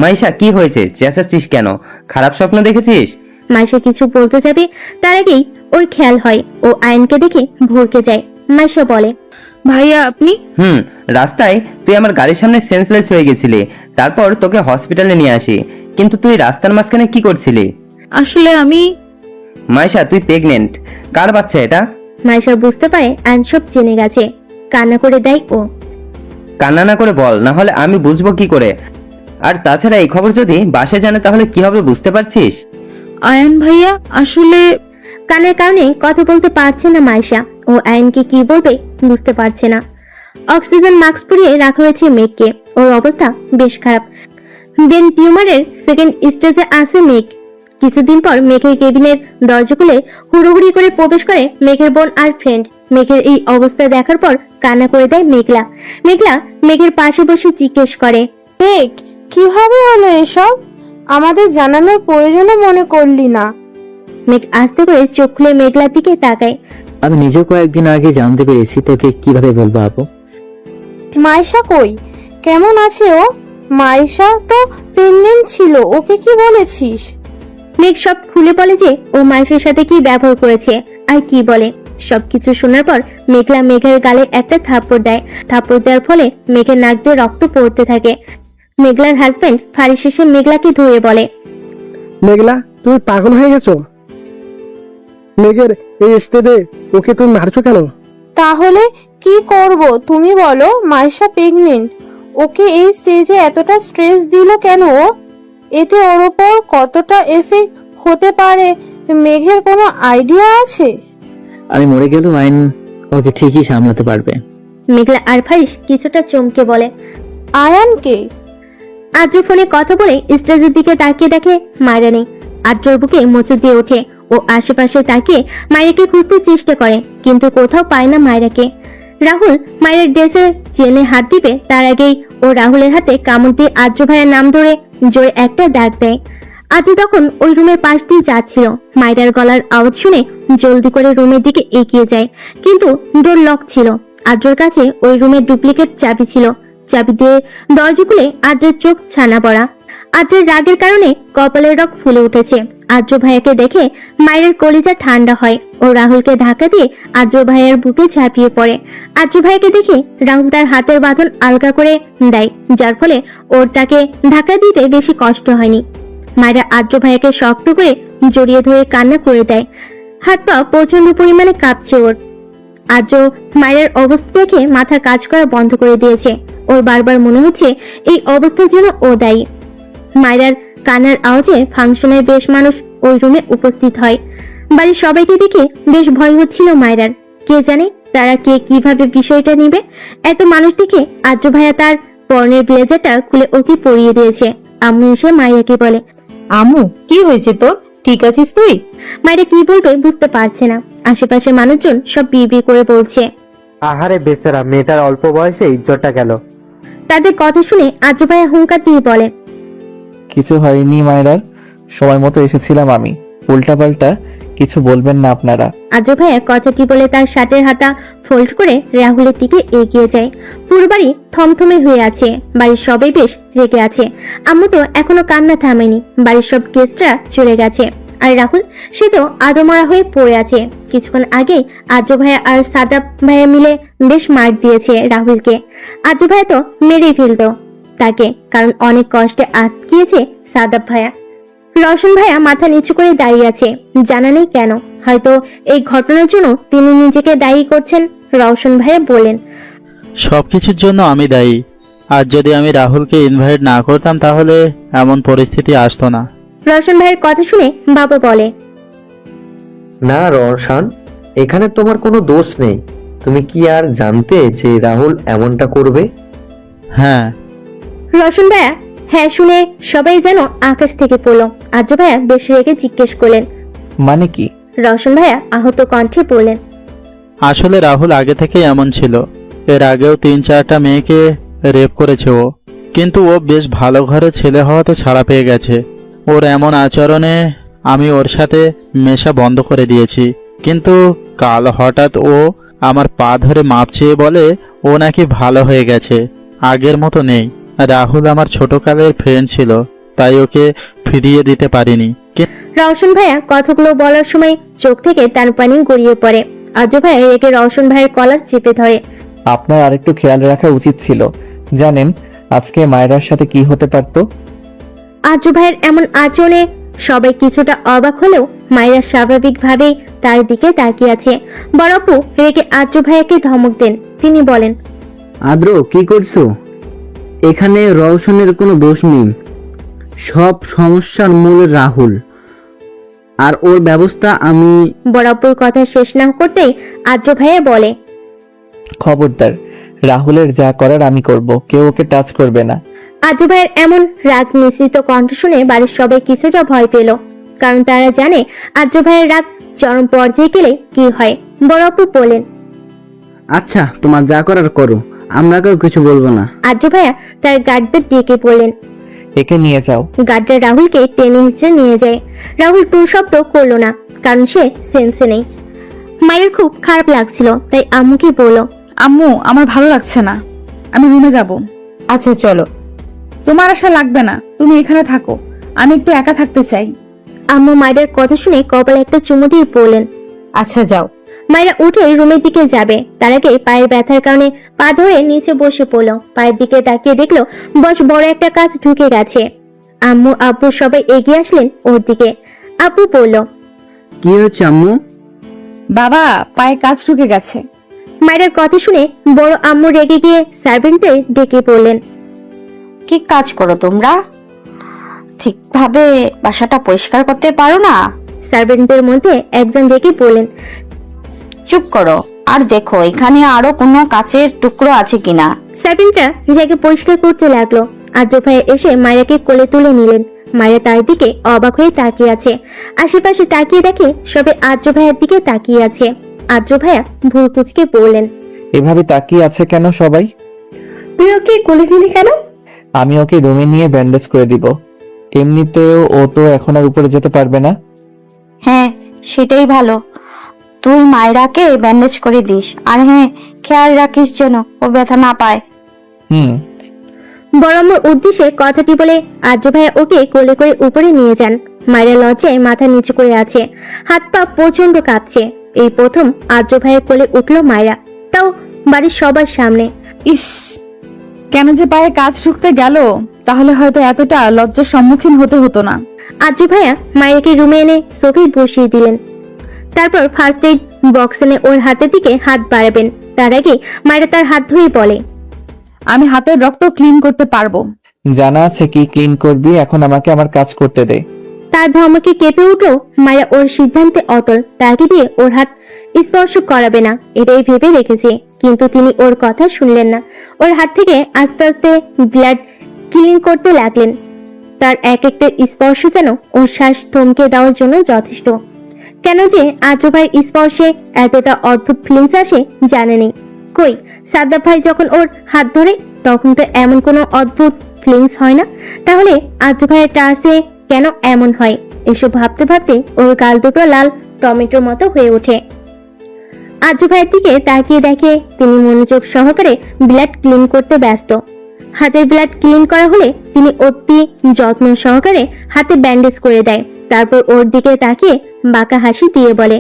মাইশা কি হয়েছে, চেঁচাচ্ছিস কেন? খারাপ স্বপ্ন দেখেছিস? মাইশা কিছু বলতে যাবে তার আগেই ওর খেয়াল হয় ও আয়নকে দেখে ভরকে যায়। মাইশা বলে, ভাইয়া আপনি? রাস্তায় তুই আমার গাড়ির সামনে সেন্সলেস হয়ে গেছিলি, তারপর তোকে হসপিটালে নিয়ে আসি। কিন্তু তুই রাস্তার মাঝখানে কি করছিলি? আসলে আমি মাইশা, তুই প্রেগনেন্ট। কার বাচ্চা এটা? মাইশা বুঝতে পারে আয়ন সব জেনে গেছে, কান্না করে দেয় ও। কান্না না করে বল, না হলে আমি বুঝবো কি করে? আর তাছাড়া এই খবর যদি বাসায় জানে তাহলে কি হবে বুঝতে পারছিস? আয়ান ভাইয়া আসলে কানের কারণে কথা বলতে পারছে না মাইশা, ও আয়নকে কি বলবে বুঝতে পারছে না। অক্সিজেন মাস্ক পরিয়ে রাখা হয়েছে মেঘকে, ওর অবস্থা বেশ খারাপ। ব্রেন টিউমারের সেকেন্ড স্টেজে আছে মেঘ। কিছুদিন পর মেঘের কেবিনের দরজা খুলে হুড়োহুড়ি করে প্রবেশ করে মেঘের বোন আর ফ্রেন্ড। মেঘের এই অবস্থা দেখার পর কান্না করে দেয় মেঘলা। মেঘলা মেঘের পাশে বসে জিজ্ঞেস করে, মেঘ, কিভাবে হলো এসব? আমাদের জানানোর প্রয়োজনও মনে করলি না। মেঘ আস্তে করে চোখ খুলে মেঘলার দিকে তাকায়। আমি নিজেও কয়েকদিন আগে জানতে পেরেছি, তোকে কিভাবে বলবো আপু? মাইশা কই? কেমন আছে ও? মাইশা তো প্রেগনেন্ট ছিল, ওকে কি বলেছিস? মেঘ সব খুলে বলে যে ও মাইশের সাথে কি ব্যবহার করেছে আর কি বলে। সবকিছু শোনার পর মেঘলা মেঘের গালে একটা থাপ্পড় দেয়। থাপ্পড় দেওয়ার ফলে মেঘের নাক দিয়ে রক্ত পড়তে থাকে। মেঘলার হাজবেন্ড ফারিস এসে মেঘলাকে ধরে বলে, মেঘলা, তুমি পাগল হয়ে গেছো? মেঘের এই স্টেজে ওকে তুমি মারছো কেন? তাহলে কি করব তুমি বলো? মাইশা প্রেগনেন্ট, ওকে এই স্টেজে এতটা স্ট্রেস দিল কেন? এতে ওর ওপর কতটা এফেক্ট হতে পারে মেঘের কোনো আইডিয়া আছে? আমি মরে গেলেও আইন ওকে ঠিকই সামলাতে পারবে। মেঘলা আর ফারিস কিছুটা চমকে বলে, আয়ানকে? আদ্র ফোনে কথা বলে স্টেজের দিকে তাকিয়ে দেখে মায়েরা নেই। আদ্রর বুকে মোচড় দিয়ে ওঠে। ও আশেপাশে তাকিয়ে মায়েরাকে খুঁজতে চেষ্টা করে, কিন্তু কোথাও পায় না মায়েরাকে। রাহুল মায়ের ড্রেসের চেনে হাত দিবে তার আগেই ও রাহুলের হাতে কামড় দিয়ে আদ্র ভাইয়ের নাম ধরে জোরে একটা ডাক দেয়। আদ্র তখন ওই রুমের পাশ দিয়ে যাচ্ছিল। মায়েরার গলার আওয়াজ শুনে জলদি করে রুমের দিকে এগিয়ে যায়, কিন্তু ডোর লক ছিল। আদ্রর কাছে ওই রুমের ডুপ্লিকেট চাবি ছিল। চাবি দিয়ে দরজা খুলে আদ্রের চোখ ছানা পড়া। আদ্রের রাগের কারণে কপালের রক ফুলে উঠেছে। আদ্র ভাইয়াকে দেখে মায়ের কলিজা ঠান্ডা হয়। ও রাহুলকে ধাক্কা দিয়ে আদ্র ভাইয়ের বুকে ঝাঁপিয়ে পড়ে। আদ্র ভাইয়াকে দেখে রাহুল তার হাতের বাঁধন আলগা করে দেয়, যার ফলে ওর তাকে ধাক্কা দিতে বেশি কষ্ট হয়নি। মায়েরা আদ্র ভাইয়াকে শক্ত করে জড়িয়ে ধরে কান্না করে দেয়। হাত পা প্রচন্ড পরিমাণে কাঁপছে ওর। আদ্র মায়ের অবস্থা দেখে মাথা কাজ করা বন্ধ করে দিয়েছে। ওর বারবার মনে হচ্ছে এই অবস্থার জন্য ও দায়ী। মায়েরার কান্নার আওয়াজে ফাংশনের বেশ মানুষ ওই রুমে উপস্থিত হয়। বাড়ির সবাইকে দেখে বেশ ভয় হচ্ছিল মায়েরার। কে জানে তারা কে কিভাবে বিষয়টা নিবে। এত মানুষ দেখে আদ্র ভাইয়া তার পরনের ব্লেজারটা খুলে ওকে পরিয়ে দিয়েছে। আম্মু এসে মায়েরাকে বলে, আম্মু কি হয়েছে তোর? ঠিক আছিস তুই? মায়েরা কি বলবে বুঝতে পারছে না। আশেপাশে মানুষজন সব বিড়বিড় করে বলছে, আহারে বেচারা, মেয়েটার অল্প বয়সে ইজ্জতটা গেল। তাদের কথা শুনে আদ্র ভাইয়া হুঙ্কার দিয়ে বলে, কিছু হয়নি মায়েরার, সময় মতো এসেছিলাম আমি। উল্টাপাল্টা কিছু বলবেন না আপনারা। আদ্র ভাইয়া কথাটি বলে তার শার্টের হাতা ফোল্ড করে রাহুলের দিকে এগিয়ে যায়। পুরো বাড়ি থমথমে হয়ে আছে। বাড়ির সবাই বেশ রেগে আছে। আম্মু তো এখনো কান্না থামেনি। বাড়ির সব গেস্টরা চলে গেছে, আর রাহুল সে তো আদমরা হয়ে পড়ে আছে। কিছুক্ষণ আগে আদ্র ভাইয়া আর সাদাব ভাইয়া মিলে বেশ মার দিয়েছে রাহুলকে। আদ্র ভাইয়া তো মেরেই ফেলতো তাকে, কারণ অনেক কষ্টে আটকিয়েছে সাদাব ভাইয়া। রওশন ভাইয়া মাথা নিচু করে দাঁড়িয়ে আছে, জানা নেই কেন। হয়তো এই ঘটনার জন্য তিনি নিজেকে দায়ী করছেন। রওশন ভাইয়া বলেন, সবকিছুর জন্য আমি দায়ী। আর যদি আমি রাহুলকে ইনভাইট না করতাম তাহলে এমন পরিস্থিতি আসতো না। রওশন ভাইয়ের কথা শুনে বাবা বলে, না রওশন, এখানে তোমার কোনো দোষ নেই। তুমি কি আর জানতে যে রাহুল এমনটা করবে? হ্যাঁ। রওশন ভাইয়া হ্যাঁ শুনে সবাই যেন আকাশ থেকে পড়লো। আদ্র ভাইয়া বেশ রেগে জিজ্ঞেস করলেন, মানে কি? রওশন ভাইয়া আহত কণ্ঠে বললেন, আসলে রাহুল আগে থেকেই এমন ছিল। এর আগেও 3-4টা মেয়েকে রেপ করেছে ও, কিন্তু ও বেশ ভালো ঘরের ছেলে হওয়াতে ছাড়া পেয়ে গেছে। ওর এমন আচরণে আমি ওর সাথে মেশা বন্ধ করে দিয়েছি। কিন্তু কাল হঠাৎ ও আমার পা ধরে মাপ চেয়ে বলে ও নাকি ভালো হয়ে গেছে, আগের মতো নেই। রাহুল আমার ছোটকালের ফ্রেন্ড ছিল, তাই ওকে ফিরিয়ে দিতে পারিনি। রওশন ভাইয়া কথাগুলো বলার সময় চোখ থেকে তার পানি গড়িয়ে পড়ে। আদ্র ভাইয়া রেগে রওশন ভাইয়ের কলার চেপে ধরে। আপনার আরেকটু খেয়াল রাখা উচিত ছিল। জানেন আজকে মায়েরার সাথে কি হতে পারতো? আর্য ভাইয়ের এমন আচরণে সবাই কিছুটা অবাক হলেও মায়েরা স্বাভাবিকভাবেই তার দিকে তাকিয়ে আছে। বড় আপু রেগে আর্য ভাইয়াকে ধমক দেন। তিনি বলেন, আদ্র কি করছো? এখানে রওশনের কোনো দোষ নেই। সব সমস্যার মূল রাহুল, আর ওর ব্যবস্থা আমি। বড় আপুর কথা শেষ না করতেই আর্য ভাইয়া বলে, খবরদার, রাহুলের যা করার আমি করব, কেউ ওকে টাচ করবে না। আর্য ভাইয়ের এমন রাগ মিশ্রিত কণ্ঠ শুনে বাড়ির সবাই কিছুটা ভয় পেল, কারণ তারা জানে আর্য ভাইয়ের রাগ চরম পর্যায়ে গেলে কি হয়। বড় আপু বলেন, আচ্ছা তোমার যা করার করো, আমরা কেউ কিছু বলবো না। আর্য ভাইয়া তার গার্ডদের ডেকে বললেন। একে নিয়ে যাও। গার্ডরা রাহুলকে টেনে হিঁচড়ে নিয়ে যায়। রাহুল টু শব্দ করলো না, কারণ সে সেন্সে নেই। মায়ের খুব খারাপ লাগছিল, তাই আম্মুকে বলল, আম্মু আমার ভালো লাগছে না, আমি রুমে যাব। আচ্ছা চলো। তোমার আশা লাগবে না, তুমি এখানে থাকো, আমি একটু একা থাকতে চাই। আম্মু মায়ের কথা শুনে কপালে একটা চুমু দিয়ে বললেন, আচ্ছা যাও। মায়েরা উঠে রুমের দিকে যাবে, তার আগে পায়ের ব্যথার কারণে পা ধরে নিচে বসে পড়লো। পায়ের দিকে তাকিয়ে দেখলো বস বড় একটা কাজ ঢুকে গেছে। আম্মু আব্বু সবাই এগিয়ে আসলেন ওর দিকে। আব্বু বলল, কি হয়েছে আম্মু? বাবা পায়ে কাজ ঢুকে গেছে। মায়ের কথা শুনে বড় আম্মু রেগে গিয়ে সার্ভেন্টদের ডেকে বললেন, কি কাজ করো তোমরা? ঠিকভাবে বাসাটা পরিষ্কার করতে পারো না? সার্ভেন্টদের মধ্যে একজন ডেকে বললেন, চুপ করো আর দেখো এখানে আরো কোনো কাচের টুকরো আছে কিনা। সার্ভেন্টরা জায়গা পরিষ্কার করতে লাগলো। আর্য ভাইয়া এসে মায়েরাকে কোলে তুলে নিলেন। মায়েরা তার দিকে অবাক হয়ে তাকিয়ে আছে। আশেপাশে তাকিয়ে দেখে সবে আর্য ভাইয়ার দিকে তাকিয়ে আছে। আর্য ভাইয়া ভুল কুচকে বললেন, এভাবে তাকিয়ে আছে কেন সবাই? তুই ওকে কোলে নিলি কেন? আমি ওকে রুমে নিয়ে ব্যান্ডেজ করে দিব। এমনিতেও ও তো এখন আর উপরে যেতে পারবে না। হ্যাঁ সেটাই ভালো, তুই মায়েরাকে ব্যান্ডেজ করে দিস, আর হ্যাঁ খেয়াল রাখিস যেন ও ব্যথা না পায়। বড় আম্মুর উদ্দেশ্যে কথাটি বলে আর্য ভাইয়া ওকে কোলে করে উপরে নিয়ে যান। মায়েরা লজ্জায় মাথা নিচু করে আছে, হাত পা প্রচন্ড কাঁপছে। এই প্রথম আর্য ভাইয়ের কোলে উঠলো মায়েরা, তাও বাড়ির সবার সামনে। ইস, কেন যে পায়ে কাজ ঢুকতে গেল, তাহলে হয়তো এতটা লজ্জার সম্মুখীন হতে হতো না। আর্য ভাইয়া মায়েরকে রুমে এনে সোফায় বসিয়ে দিলেন। তারপর ফার্স্ট এইড বক্স এনে ওর হাতের দিকে হাত বাড়াবেন। তার আগে মায়েরা তার হাত ধরে বলে, আমি হাতের রক্ত ক্লিন করতে পারবো। জানা আছে কি ক্লিন করবি, এখন আমাকে আমার কাজ করতে দে। তার ধমকে কেঁপে উঠলো মায়েরা ওর সিদ্ধান্তে অটল। তাকে দিয়ে ওর হাত স্পর্শ করাবে না, এটাই ভেবে রেখেছে। কিন্তু তিনি ওর কথা শুনলেন না। ওর হাত থেকে আস্তে আস্তে ব্লাড ক্লিন করতে লাগলেন। তার এক একটা স্পর্শ যেন ওর শ্বাস থমকে দেওয়ার জন্য যথেষ্ট। কেন যে আর্য ভাইয়ের স্পর্শে এতটা অদ্ভুত ফিলিংস আসে জানেনি। কই সাদ্দাব ভাই যখন ওর হাত ধরে তখন তো এমন কোনো অদ্ভুত ফিলিংস হয় না, তাহলে আর্য ভাইয়ের টার্সে কেন এমন হয়? এসব ভাবতে ভাবতে ওর গাল দুটো লাল টমেটোর মতো হয়ে ওঠে। আর্য ভাইয়ের দিকে তাকিয়ে দেখে তিনি মনোযোগ সহকারে ব্লাড ক্লিন করতে ব্যস্ত। হাতের ব্লাড ক্লিন করা হলে তিনি অতি যত্ন সহকারে হাতে ব্যান্ডেজ করে দেয়। তারপর ওর দিকে তাকিয়ে বাঁকা হাসি দিয়ে বলে,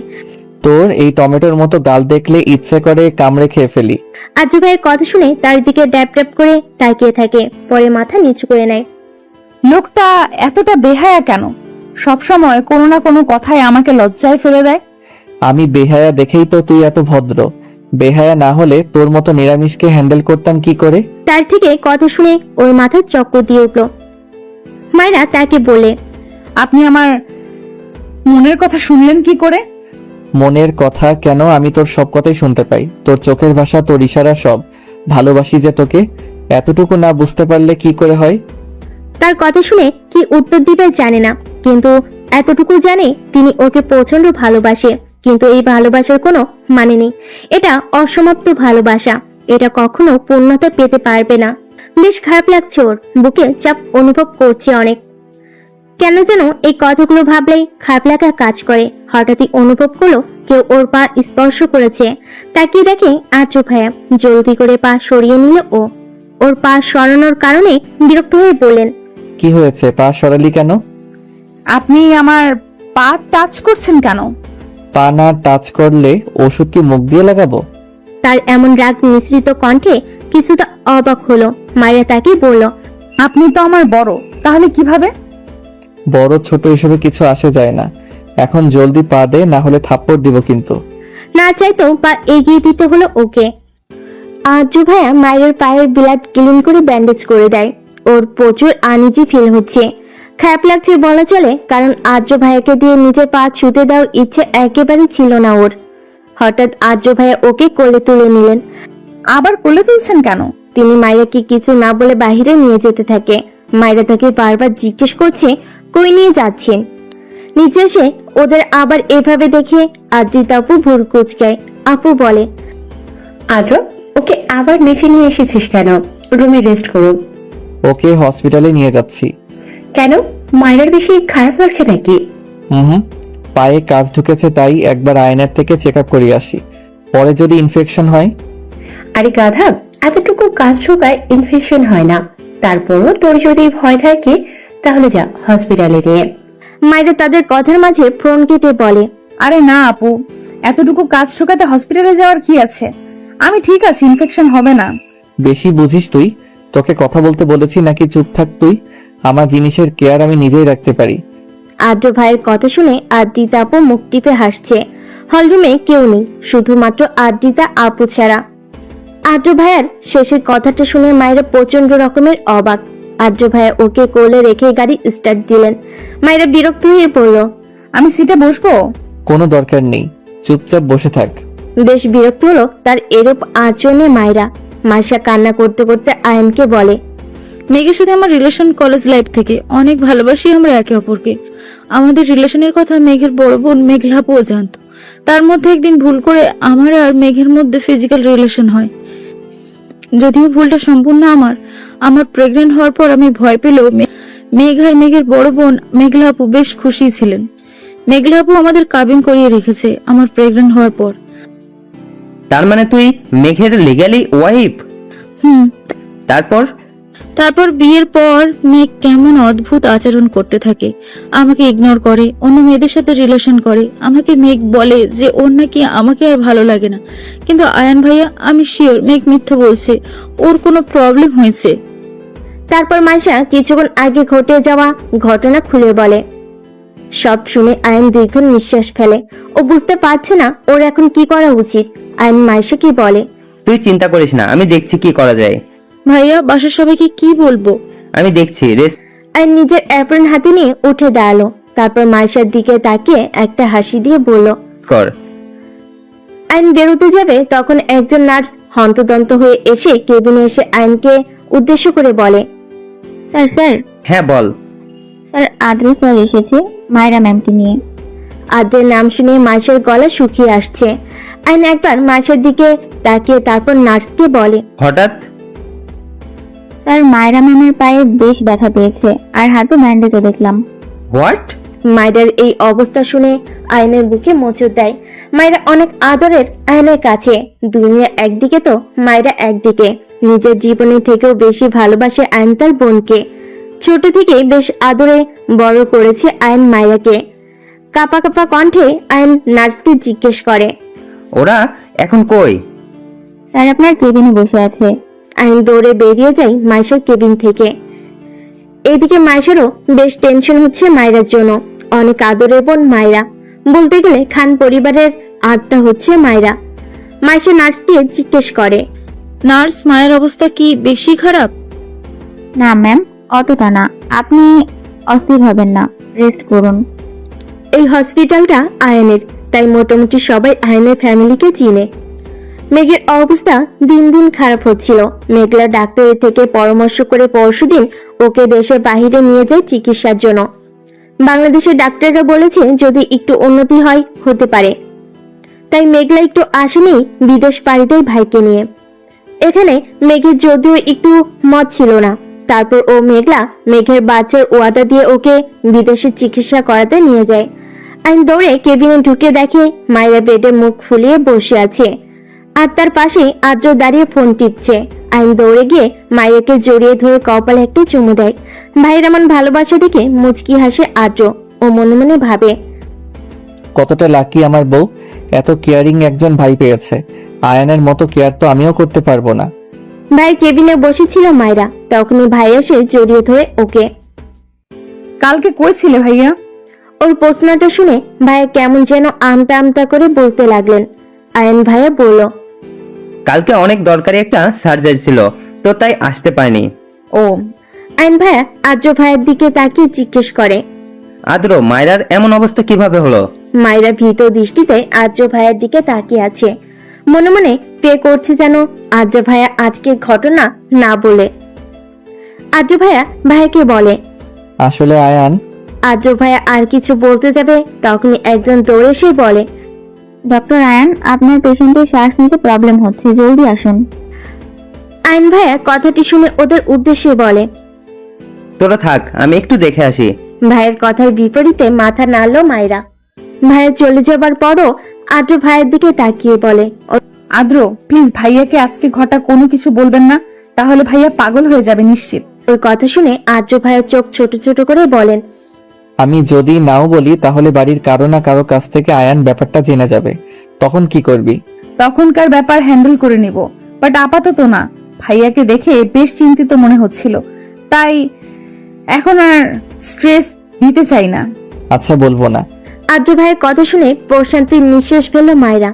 তোর এই টমেটোর মতো গাল দেখলে ইচ্ছে করে কামড়ে খেয়ে ফেলি। আর্য ভাইয়ের কথা শুনে তার দিকে ড্যাপ ড্যাপ করে তাকিয়ে থাকে, পরে মাথা নিচু করে নেয়। লোকটা এতটা বেহায়া কেন? সবসময় কোনো না কোনো কথায় আমাকে লজ্জায় ফেলে দেয়। আমি বেহায়া দেখেই তো তুই এত ভদ্র। বেহায়া না হলে তোর মতো নিরামিষকে হ্যান্ডেল করতাম কি করে? তার থেকে কথা শুনে ওর মাথায় চক্কর দিয়ে উঠলো। মায়েরা তাকে বলে, আপনি আমার মনের কথা শুনলেন কি করে? মনের কথা কেন, আমি তোর সব কথাই শুনতে পাই। তোর চোখের ভাষা, তোর ইশারা সব। ভালোবাসি যে তোকে, এতটুকু না বুঝতে পারলে কি করে হয়? তার কথা শুনে কি উত্তর দিবে জানে না, কিন্তু এতটুকু জানে তিনি ওকে প্রচন্ড ভালোবাসে। কিন্তু এই ভালোবাসার কোনো মানে নেই, এটা অসমাপ্ত ভালোবাসা। এটা কখনো পূর্ণতা পেতে পারবে না। বেশ খারাপ লাগছে ওর, বুকে চাপ অনুভব করছে অনেক। কেন যেন এই কথাগুলো ভাবলেই খারাপ লাগা কাজ করে। হঠাৎই অনুভব করলো কেউ ওর পা স্পর্শ করেছে। তাকিয়ে দেখে আর্য ভাইয়া জলদি করে পা সরিয়ে নিল। ওর পা সরানোর কারণে বিরক্ত হয়ে বললেন, কি হয়েছে, পা সরালি কেন? আপনি আমার পা টাচ করছেন কেন? পা না টাচ করলে ওষুধ কি মুখ দিয়ে লাগাবো? তার এমন রাগ মিশ্রিত কণ্ঠে কিছুটা অবাক হলো। মায়েরা তাকে বলল, আপনি তো আমার বড়, তাহলে কিভাবে? বড় ছোট এসবে কিছু আসে যায় না। এখন জলদি পা দে, না হলে থাপ্পড় দিব কিন্তু। না চাইতেও পা এগিয়ে দিতে হলো ওকে। আর্য ভাইয়া মায়ের পায়ের ব্লাড ক্লিন করে ব্যান্ডেজ করে দেয়। ওর প্রচুর আনইজি ফিল হচ্ছে, খারাপ লাগছে বলা চলে, কারণ আর্য ভাইয়াকে দিয়ে নিজের পা ছুতে দেওয়ার ইচ্ছে একেবারেই ছিল না ওর। হঠাৎ আর্য ভাইয়া ওকে কোলে তুলে নিলেন। আবার কোলে তুলছেন কেন? তিনি মায়েরাকে কিছু না বলে বাহিরে নিয়ে যেতে থাকে। মায়েরা তাকে বারবার জিজ্ঞেস করছে কই নিয়ে যাচ্ছেন। নিচে এসে ওদের আবার এভাবে দেখে আদ্রিতা আপু ভুরু কুঁচকায়। আপু বলে, আদ্র, ওকে আবার নিচে নিয়ে এসেছিস কেন? রুমে রেস্ট করো। ওকে হসপিটালে নিয়ে যাচ্ছি। কেন, মায়ের বেশি খারাপ লাগছে নাকি? হুম, পায়ে কাজ ঢুকেছে, তাই একবার আয়নার থেকে চেক আপ করিয়ে আসি, পরে যদি ইনফেকশন হয়। আরে গাধা, এতটুকু কাজ ঢোকায় ইনফেকশন হয় না। তারপরও তোর যদি ভয় থাকে তাহলে যা হসপিটালে নিয়ে। মায়েরা তাদের কথার মাঝে ফোন কেটে বলে, আরে না আপু, এতটুকু কাজ ঠোকাতে হসপিটালে যাওয়ার কি আছে? আমি ঠিক আছি, ইনফেকশন হবে না। বেশি বুঝিস তুই? তোকে কথা বলতে বলেছি নাকি চুপ থাক তুই? আমার জিনিসের কেয়ার আমি নিজেই রাখতে পারি। আদ্র ভাইয়ের কথা শুনে আদ্রিতা আপু মুখ টিপে হাসছে। হলরুমে কেউ নেই, শুধুমাত্র আদ্রিতা আপু ছাড়া। আদ্র ভাইয়ার শেষের কথাটা শুনে মায়েরা প্রচন্ড রকমের অবাক। আদ্র ভাইয়া ওকে কোলে রেখে গাড়ি স্টার্ট দিলেন। মায়েরা বিরক্ত হয়ে পড়ল, আমি সিটে বসবো? কোনো দরকার নেই, চুপচাপ বসে থাক। বেশ বিরক্ত হলো তার এরূপ আচরণে মায়েরা। মাইশা কান্না করতে করতে আয়নকে বলে, মেঘের সাথে আমার রিলেশন কলেজ লাইফ থেকে, অনেক ভালোবাসি আমরা একে অপরকে। আমাদের রিলেশনের কথা মেঘের বড় বোন মেঘলাপুও জানতো। তার মধ্যে একদিন ভুল করে আমার আর মেঘের মধ্যে ফিজিক্যাল রিলেশন হয়। যদিও ভুলটা সম্পূর্ণ আমার প্রেগনেন্ট হওয়ার পর আমি ভয় পেলেও মেঘ আর মেঘের বড় বোন মেঘলাপু বেশ খুশি ছিলেন। মেঘলাপু আমাদের কাবিন করিয়ে রেখেছে আমার প্রেগনেন্ট হওয়ার পর। তার মানে তুই মেঘের লিগ্যালি ওয়াইফ? তারপর বিয়ের পর মেঘ কেমন অদ্ভুত আচরণ করতে থাকে, আমাকে ইগনোর করে, অন্য মেয়েদের সাথে রিলেশন করে। আমাকে মেঘ বলে যে ওর নাকি আমাকে আর ভালো লাগে না, কিন্তু আয়ান ভাইয়া আমি শিওর মেঘ মিথ্যা বলছে, ওর কোনো প্রবলেম হয়েছে। তারপর মাইশা কিছুক্ষণ আগে ঘটে যাওয়া ঘটনা খুলে বলে। সব শুনে আয়ন দীর্ঘ নিঃশ্বাস ফেলে। ও বুঝতে পারছে না ওর এখন কি করা উচিত। আয়ন মাইশাকে বলে, তুই চিন্তা করিস না, আমি দেখছি কি করা যায়। ভাইয়া বাসার সবাইকে কি বলবো? আমি দেখছি। আয়ন নিজের অ্যাপ্রন হাতে নিয়ে উঠে দাঁড়ালো। তারপর মাইশার দিকে তাকিয়ে একটা হাসি দিয়ে বলল, কর। আয়ন বেরোতে যাবে তখন একজন নার্স হন্তদন্ত হয়ে এসে কেবিনে এসে আয়নকে উদ্দেশ্য করে বলে, স্যার। হ্যাঁ বল। স্যার, আদ্র স্যার এসেছে মায়রা ম্যামকে নিয়ে। আদ্রের নাম শুনে মাইশার গলা শুকিয়ে আসছে। আয়ন একবার মাইশার দিকে তাকিয়ে তারপর নার্সকে বলে, হঠাৎ? স্যার, মায়রা ম্যামের পায়ে বেশ ব্যথা পেয়েছে আর হাতে ব্যান্ডেজও দেখলাম। হোয়াট? মায়েরার এই অবস্থা শুনে আয়নের বুকে মোচড় দেয়। মায়েরা অনেক আদরের আয়নের কাছে। দুনিয়া একদিকে তো মায়েরা একদিকে। নিজের জীবনের থেকেও বেশি ভালোবাসে আয়ন তার বোনকে। ছোট থেকে বেশ আদরে বড় করেছে আয়ন মায়েরাকে। কাপা কাপা কণ্ঠে আয়ন নার্সকে জিজ্ঞেস করে, ওরা এখন কই? স্যার, আপনার কেবিনে বসে আছে। আয়ন দৌড়ে বেরিয়ে যায় মাইশার কেবিন থেকে। এদিকে মাইশারও বেশ টেনশন হচ্ছে মায়েরার জন্য। অনেক আদরের বোন মায়েরা, বলতে গেলে খান পরিবারের আত্মা হচ্ছে মায়েরা। মাইশা নার্সকে জিজ্ঞেস করে, নার্স, মায়ের অবস্থা কি বেশি খারাপ? না ম্যাম, অতটা না। আপনি অস্থির হবেন না, রেস্ট করুন। এই হসপিটালটা আয়নের, তাই মোটামুটি সবাই আয়নের ফ্যামিলিকে চিনে। মেঘের অবস্থা দিন দিন খারাপ হচ্ছিল। মেঘলা ডাক্তারের থেকে পরামর্শ করে পরশুদিন ওকে দেশের বাহিরে নিয়ে যায় চিকিৎসার জন্য। বাংলাদেশের ডাক্তাররা বলেছে যদি একটু উন্নতি হয় হতে পারে। তাই মেঘলা একটু আশা নেই বিদেশ পাড়ি দেয় ভাইকে নিয়ে। এখানে মেঘের যদিও একটু মত ছিল না, তারপর ও মেঘের বাচ্চার ওয়াদা দিয়ে ওকে বিদেশে চিকিৎসা করাতে নিয়ে যায়। আইন দৌড়ে কেবিনে ঢুকে দেখে মায়েরা বেডে মুখ ফুলিয়ে বসে আছে আর তার পাশে আদ্র দাঁড়িয়ে ফোন টিপছে। আইন দৌড়ে গিয়ে মায়েরকে জড়িয়ে ধরে কপালে একটা চুমু দেয়। ভাইয়ের এমন ভালোবাসা দেখে মুচকি হাসে আদ্র। ও মনে মনে ভাবে, কতটা লাকি আমার বউ, এত কেয়ারিং একজন ভাই পেয়েছে। আয়ানের মতো কেয়ার তো আমিও করতে পারবো না। ভাইয়ের কেবিনে বসেছিল মায়েরা, তখনই ভাই এসে জড়িয়ে ধরে ওকে। কালকে কই ছিলে ভাইয়া? ওর প্রশ্নটা শুনে ভাইয়া কেমন যেন আমতা আমতা করে বলতে লাগলেন। আয়ান ভাইয়া বলল, কালকে অনেক দরকারি একটা সার্জারি ছিল, তো তাই আসতে পারিনি। ও। আয়ান ভাইয়া আর্য ভাইয়ের দিকে তাকিয়ে জিজ্ঞেস করে, আদ্র, মায়েরার এমন অবস্থা কিভাবে হলো? মায়েরা ভীত দৃষ্টিতে আর্য ভাইয়ের দিকে তাকিয়ে আছে। মনে মনে প্রে করছে যেন আর্য ভাইয়া আজকের ঘটনা না বলে। আর্য ভাইয়া ভাইয়াকে বলে, আসলে আয়ান। আর্য ভাইয়া আর কিছু বলতে যাবে, তখনই একজন দৌড়ে এসে বলে, ডক্টর আয়ান, আপনার পেশেন্টের শ্বাস নিতে প্রবলেম হচ্ছে, জলদি আসুন। আয়ান ভাইয়া কথাটি শুনে ওদের উদ্দেশ্যে বলে, তোরা থাক, আমি একটু দেখে আসি। ভাইয়ের কথার বিপরীতে মাথা নাড়ল মায়েরা। ভাইয়া চলে যাবার পরও আদ্র ভাইয়ের দিকে তাকিয়ে বলে, আদ্র প্লিজ ভাইয়াকে আজকে ঘটা কোনো কিছু বলবেন না, তাহলে ভাইয়া পাগল হয়ে যাবে নিশ্চিত। ওর কথা শুনে আদ্র ভাইয়ের চোখ ছোট ছোট করে বলেন, আমি যদি নাও বলি তাহলে বাড়ির কারো না কারো কাছ থেকে আয়ান ব্যাপারটা জেনে যাবে, তখন কি করবি? তখনকার ব্যাপার হ্যান্ডেল করে নিব, বাট আপাতত না। ভাইয়াকে দেখে বেশ চিন্তিত মনে হচ্ছিল, তাই এখন আর স্ট্রেস দিতে চাই না। আচ্ছা, বলবো না। আদ্র ভাইয়ের কথা শুনে প্রশান্তির নিঃশ্বাস ফেলল মায়েরা।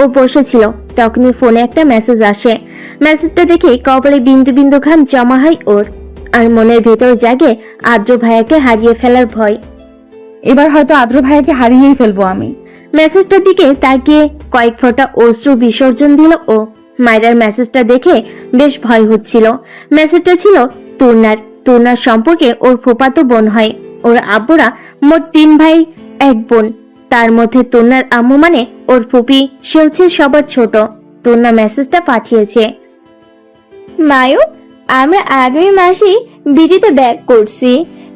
ও বসেছিল, তখনই ফোনে একটা মেসেজ আসে। মেসেজটা দেখে কপালে বিন্দু বিন্দু ঘাম জমা হয় ওর, আর মনের ভেতর জাগে আদ্র ভাইয়াকে হারিয়ে ফেলার ভয়। এবার হয়তো আদ্র ভাইয়াকে হারিয়েই ফেলবো আমি। মেসেজটার দিকে তাকিয়ে কয়েক ফোঁটা অশ্রু বিসর্জন দিল ও। মায়েরার মেসেজটা দেখে বেশ ভয় হচ্ছিল। মেসেজটা ছিল তুর্নার সম্পর্কে ওর ফুফাতো বোন হয়। ওর আব্বুরা মোট 3 ভাই 1 বোন, তার মধ্যে তুর্নার আম্মু মানে ওর ফুপি, সে হচ্ছে সবার ছোট। তুর্না মেসেজটা পাঠিয়েছে, মায়ু, আমরা আগামী মাসেই বিড়িতে ব্যাক করছি,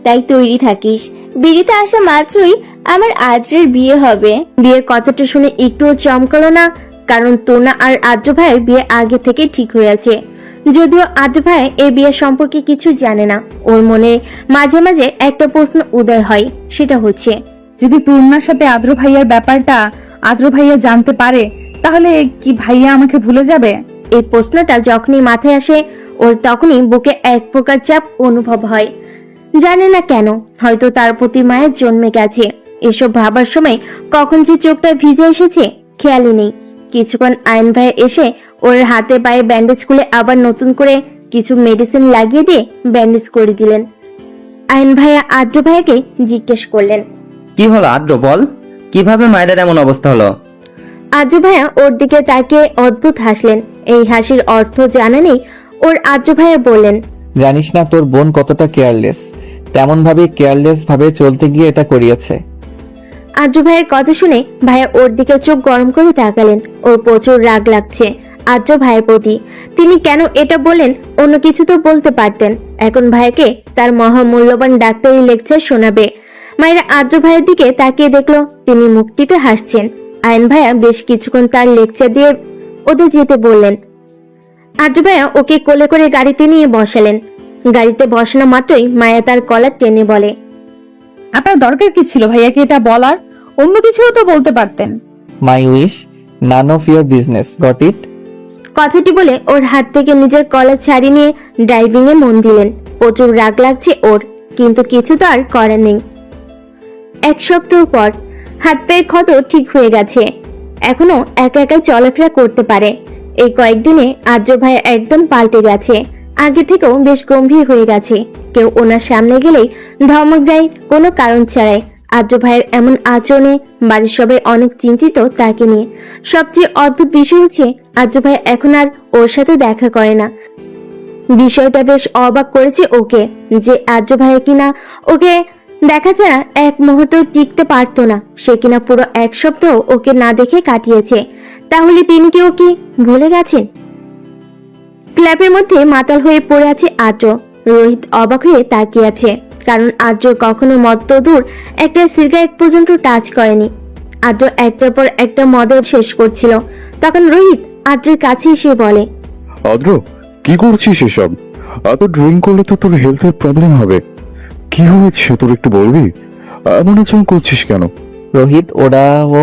তাই তৈরি থাকিস। বিড়িতে আসা মাত্রই আমার আদ্রের বিয়ে হবে। বিয়ের কথাটা শুনে একটুও চমকালো না, কারণ তুর্না আর আদ্র ভাইয়ের বিয়ে আগে থেকে ঠিক হয়ে আছে। যদিও আদ্র ভাই এই বিয়ে সম্পর্কে কিছু জানে না, ওর মনে মাঝে মাঝে একটা প্রশ্ন উদয় হয়, সেটা হচ্ছে যদি তুর্নার সাথে আদ্র ভাইয়ার ব্যাপারটা আদ্র ভাইয়া জানতে পারে, তাহলে কি ভাইয়া আমাকে ভুলে যাবে? এই প্রশ্নটা যখনই মাথায় আসে ওর তখনই বুকে এক প্রকার চাপ অনুভব হয়। জানে না কেন, হয়তো তার প্রতি মায়ের জন্মে গেছে। এসব ভাবার সময় কখন যে চোখটা ভিজে এসেছে খেয়ালই নেই। কিছুক্ষণ আয়ন ভাই এসে ওর হাতে পায়ে ব্যান্ডেজ খুলে আবার নতুন করে কিছু মেডিসিন লাগিয়ে দিয়ে ব্যান্ডেজ করে দিলেন। আয়ন ভাইয়া আদ্র ভাইয়াকে জিজ্ঞেস করলেন, কি হলো আদ্র, বল, কিভাবে মায়েরার এমন অবস্থা হলো? আদ্র ভাইয়া ওর দিকে তাকিয়ে অদ্ভুত হাসলেন। এই হাসির অর্থ জানা নেই ওর। আদ্র ভাইয়া বললেন, জানিস না তোর বোন কতটা কেয়ারলেস, তেমন ভাবে কেয়ারলেস ভাবে চলতে গিয়ে এটা করিয়েছে। আদ্র ভাইয়ের কথা শুনে ভাইয়া ওর দিকে চোখ গরম করে তাকালেন। ওর প্রচুর রাগ লাগছে আদ্র ভাইয়ের প্রতি। তিনি কেন এটা বলেন, অন্য কিছু তো বলতে পারতেন। এখন ভাইয়াকে তার মহামূল্যবান ডাক্তারি লেকচার শোনাবে। মায়েরা আদ্র ভাইয়ের দিকে তাকিয়ে দেখলো তিনি মুখ টিপে হাসছেন। আয়ন ভাইয়া বেশ কিছুক্ষণ তার লেকচার দিয়ে ওদের যেতে বললেন। আদ্র ভাইয়া ওকে কোলে করে গাড়িতে নিয়ে বসালেন। গাড়িতে বসানো মাত্রই মায়া তার কলার টেনে বলে, আপনার দরকার কি ছিল ভাইয়াকে এটা বলার? অন্য কিছুও তো বলতে পারতেন। My wish, none of your business, got it? কথাটি বলে ওর হাত থেকে নিজের কলার ছাড়িয়ে নিয়ে ড্রাইভিং এ মন দিলেন। প্রচুর রাগ লাগছে ওর, কিন্তু কিছু তো আর করার নেই। 1 সপ্তাহ পর হাত পায়ের ক্ষত ঠিক হয়ে গেছে, এখনো একা একাই চলাফেরা করতে পারে। এই কয়েকদিনে আদ্র ভাই একদম পাল্টে গেছে, আগে থেকেও বেশ গম্ভীর হয়ে গেছে। কেউ ওনার সামনে গেলেই ধমক দেয় কোনো কারণ ছাড়াই। আদ্র ভাইয়ের এমন আচরণে বাড়ির সবাই অনেক চিন্তিত তাকে নিয়ে। সবচেয়ে অদ্ভুত বিষয় হচ্ছে আদ্র ভাই এখন আর ওর সাথে দেখা করে না। বিষয়টা বেশ অবাক করেছে ওকে, যে আদ্র ভাই কিনা ওকে দেখা ছাড়া এক মুহূর্ত টিকতে পারতো না। সে কিনা পুরো 1 সপ্তাহ ওকে না দেখে কাটিয়েছে। তাহলে তিনি কি ওকে ভুলে গেছেন? ক্লাবের মধ্যে মাতাল হয়ে পড়ে আছে আদ্র। রোহিত অবাক হয়ে তাকিয়ে আছে, কারণ আদ্র কখনো মদ দূর একটা সিগারেট পর্যন্ত টাচ করেনি। আদ্র একটার পর একটা মদের শেষ করছিল, তখন রোহিত আদ্রের কাছে এসে বলে, আদ্র, কি করছিস এসব? এত ড্রিঙ্ক করলে তো তোর হেলথের প্রবলেম হবে। কি হয়েছে তোর, একটু বলবি? এমন আচরণ করছিস কেন? রোহিত, ওরাও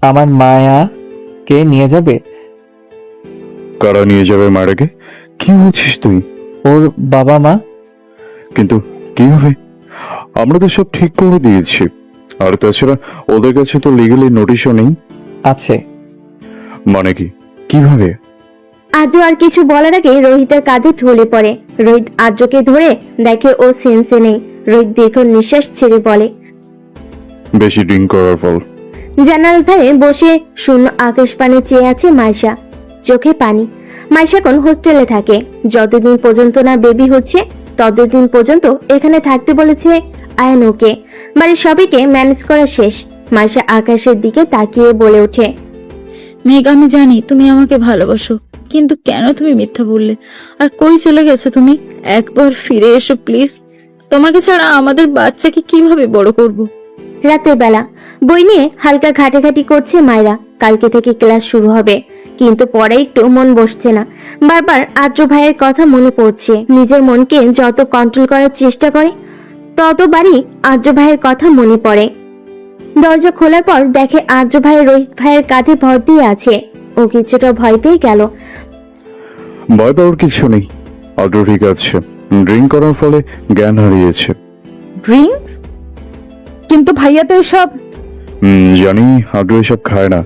আমার মায়াকে নিয়ে যাবে? কারা নিয়ে যাবে মায়েরাকে? কি বলছিস তুই? ওর বাবা মা। কিন্তু কিভাবে? আমরা তো সব ঠিক করে দিয়েছি। আর তাছাড়া ওদের কাছে তো লিগালি নোটিশও নেই। আছে। মানে কি? কিভাবে? আদ্র আর কিছু বলার আগে রোহিতের কাঁধে ঢলে পড়ে। রোহিত আদ্রকে ধরে দেখে ও সেন্সে নেই। রোহিত দীর্ঘ নিঃশ্বাস ছেড়ে বলে, বেশি ড্রিঙ্ক করার ফল। জানালার ধারে বসে শূন্য আকাশ পানে চেয়ে আছে মাইশা, চোখে পানি। মাইশা এখন হোস্টেলে থাকে। যতদিন পর্যন্ত না বেবি হচ্ছে ততদিন পর্যন্ত এখানে থাকতে বলেছে আয়ান ওকে। বাড়ির সবাইকে ম্যানেজ করা শেষ। মাইশা আকাশের দিকে তাকিয়ে বলে ওঠে, মেঘ, আমি জানি তুমি আমাকে ভালোবাসো, কিন্তু কেন তুমি মিথ্যা বললে? আর কই চলে গেছো তুমি? একবার ফিরে এসো প্লিজ। তোমাকে ছাড়া আমাদের বাচ্চাকে কিভাবে বড় করব? রাতের বেলা বই নিয়ে হালকা ঘাটাঘাটি করছে মায়েরা। কালকে থেকে ক্লাস শুরু হবে, কিন্তু পরে একটু মন বসছে না। বারবার আদ্র ভাইয়ের কথা মনে পড়ছে। নিজের মনকে যত কন্ট্রোল করার চেষ্টা করে ততবারই আদ্র ভাইয়ের কথা মনে পড়ে। দরজা খোলার পর দেখে আদ্র ভাই রোহিত ভাইয়ের কাঁধে ভর দিয়ে আছে। ও কিছুটা ভয় পেয়ে গেল। ভয় পাওয়ার কিছু নেই, আদ্র ঠিক আছে। ড্রিঙ্ক করার ফলে জ্ঞান হারিয়েছে। ড্রিঙ্ক? কিন্তু ভাইয়া তো এসব। জানি আদ্র এসব খায় না।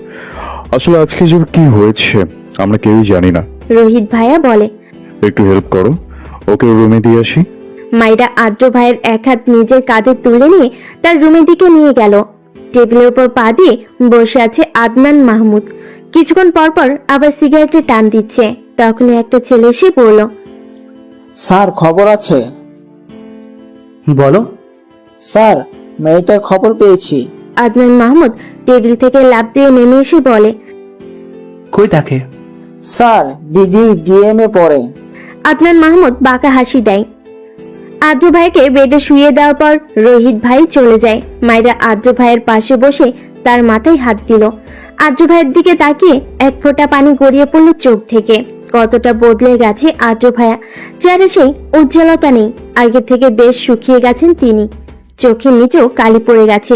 আসলে আজকে যে কি হয়েছে আমরা কেউই জানি না। রোহিত ভাইয়া বলে, একটু হেল্প করো, ওকে রুমে দিয়ে আসি। মাইরা আদ্র ভাইয়ের এক হাত নিজের কাঁধে তুলে নিয়ে তার রুমের দিকে নিয়ে গেল। টেবিলের উপর পা দিয়ে বসে আছে আদনান মাহমুদ। কিছুক্ষণ পর পর আবার সিগারেটে টান দিচ্ছে। তখনই একটা ছেলে এসে বলল, স্যার খবর আছে। বলো। স্যার, মেয়েটার খবর পেয়েছি। আদনান মাহমুদ টেবিল থেকে লাফ দিয়ে নেমে এসে বলে, কই তাকে? স্যার, বিডি ডিএমএ পড়ে। আদনান মাহমুদ বাঁকা হাসি দেয়। আদ্র ভাইকে বেডে শুয়ে দেওয়ার পর রোহিত ভাই চলে যায়। মায়েরা আদ্র ভাইয়ের পাশে বসে তার মাথায় হাত দিল। আদ্র ভাইয়ের দিকে তাকিয়ে এক ফোঁটা পানি গড়িয়ে পড়ল চোখ থেকে। কতটা বদলে গেছে আদ্র ভাইয়া। চেহারা সেই উজ্জ্বলতা নেই। আগে থেকে বেশ শুকিয়ে গেছেন তিনি। চোখের নিচেও কালি পড়ে গেছে।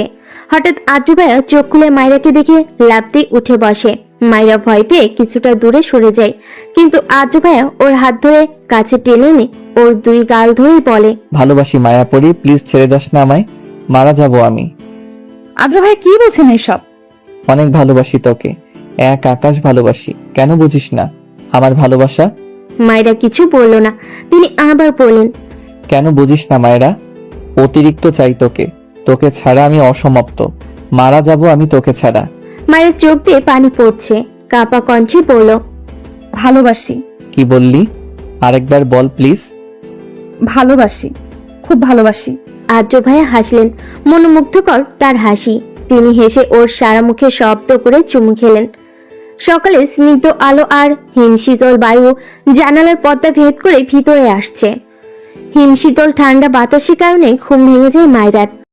হঠাৎ আদ্র ভাইয়া চোখ খুলে মায়েরাকে দেখে লাফ দিয়ে উঠে বসে। মায়েরা ভয় পেয়ে কিছুটা দূরে সরে যায়, কিন্তু আদ্র ভাইয়া ওর হাত ধরে কাছে টেনে এনে ওর দুই গাল ধরেই বলে, ভালোবাসি মায়াপরি, প্লিজ ছেড়ে যাস না আমায়, মারা যাব আমি। আদ্র ভাই কি বলছেন এসব? অনেক ভালোবাসি তোকে, এক আকাশ ভালোবাসি। কেন বুঝিস না আমার ভালোবাসা? মায়েরা কিছু বলল না। তিনি আবার বললেন, কেন বুঝিস না মায়েরা? অতিরিক্ত চাই তোকে, তোকে ছাড়া আমি অসমাপ্ত, মারা যাব আমি তোকে ছাড়া। মায়ের চোখ দিয়ে পানি পড়ছে। কাপা কণ্ঠে বলল, ভালোবাসি। কি বললি? আরেকবার বল প্লিজ। ভালোবাসি, খুব ভালোবাসি। আদ্র ভাইয়া হাসলেন। মনোমুগ্ধকর তার হাসি। তিনি হেসে ওর সারা মুখে শব্দ করে চুমু খেলেন। সকালে স্নিগ্ধ আলো আর হিমশীতল বায়ু জানালার পর্দা ভেদ করে ভিতরে আসছে। হিমশীতল ঠান্ডা বাতাসের কারণে ঘুম ভেঙে যায় মায়রার।